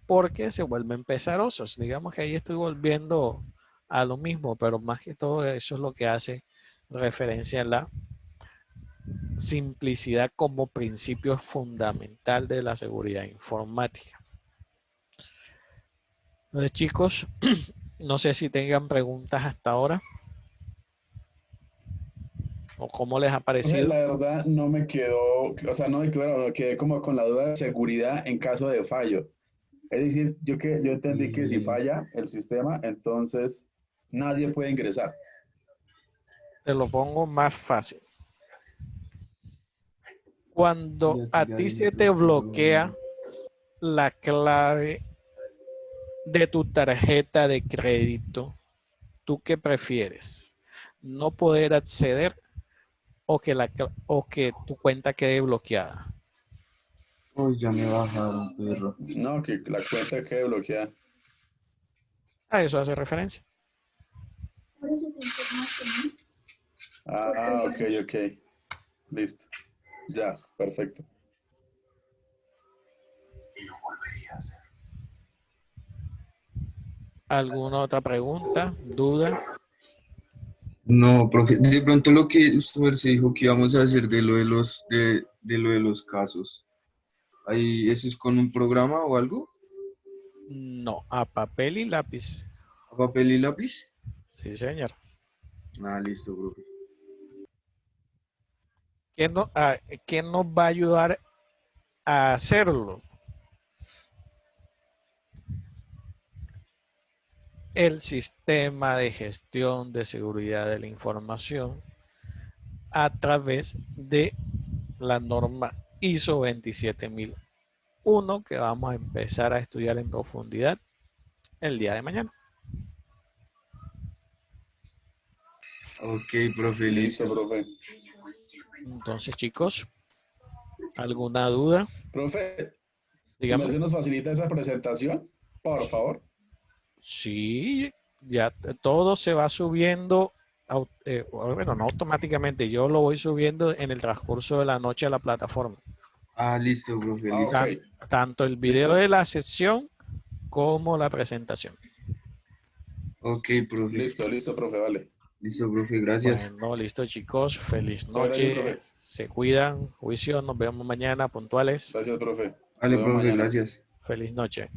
porque se vuelven pesarosos. Digamos que ahí estoy volviendo a lo mismo, pero más que todo eso es lo que hace referencia a la simplicidad como principio fundamental de la seguridad informática. Entonces, chicos, no sé si tengan preguntas hasta ahora o cómo les ha parecido. La verdad no me quedó, o sea, no me quedó, me quedé como con la duda de seguridad en caso de fallo. Es decir, yo entendí que si Y falla el sistema, entonces nadie puede ingresar. Te lo pongo más fácil. Cuando aquí a ya ti se dentro, te bloquea pero la clave de tu tarjeta de crédito, ¿tú qué prefieres? ¿No poder acceder o que tu cuenta quede bloqueada? uy, ya me bajaron, perro. No, que la cuenta quede bloqueada. A eso hace referencia. Por eso te informaste, ¿no? Ah, ok, ok. Listo. Ya, perfecto. ¿Alguna otra pregunta, duda? No, profe, de pronto lo que usted se dijo que íbamos a hacer de lo de los casos. Ahí, ¿eso es con un programa o algo? No, a papel y lápiz. ¿A papel y lápiz? Sí, señor. Ah, listo, profe. ¿Qué nos va a ayudar a hacerlo? El sistema de gestión de seguridad de la información a través de la norma ISO 27001 que vamos a empezar a estudiar en profundidad el día de mañana. Ok, profe, Listo, listo. profe. Entonces, chicos, ¿alguna duda? Profe, ¿su Dígame. merced nos facilita esa presentación? Por favor. Sí, ya todo se va subiendo, bueno, no automáticamente, yo lo voy subiendo en el transcurso de la noche a la plataforma. Ah, listo, profe, Ah, listo. ok. Tanto el video Listo. de la sesión como la presentación. Ok, profe. Listo, listo, profe, vale. Listo, profe, gracias. Bueno, listo chicos, feliz Muchas gracias, noche, profe. se cuidan, juicio, nos vemos mañana puntuales, Gracias, profe. Nos Vale, vemos profe, mañana. gracias. feliz noche.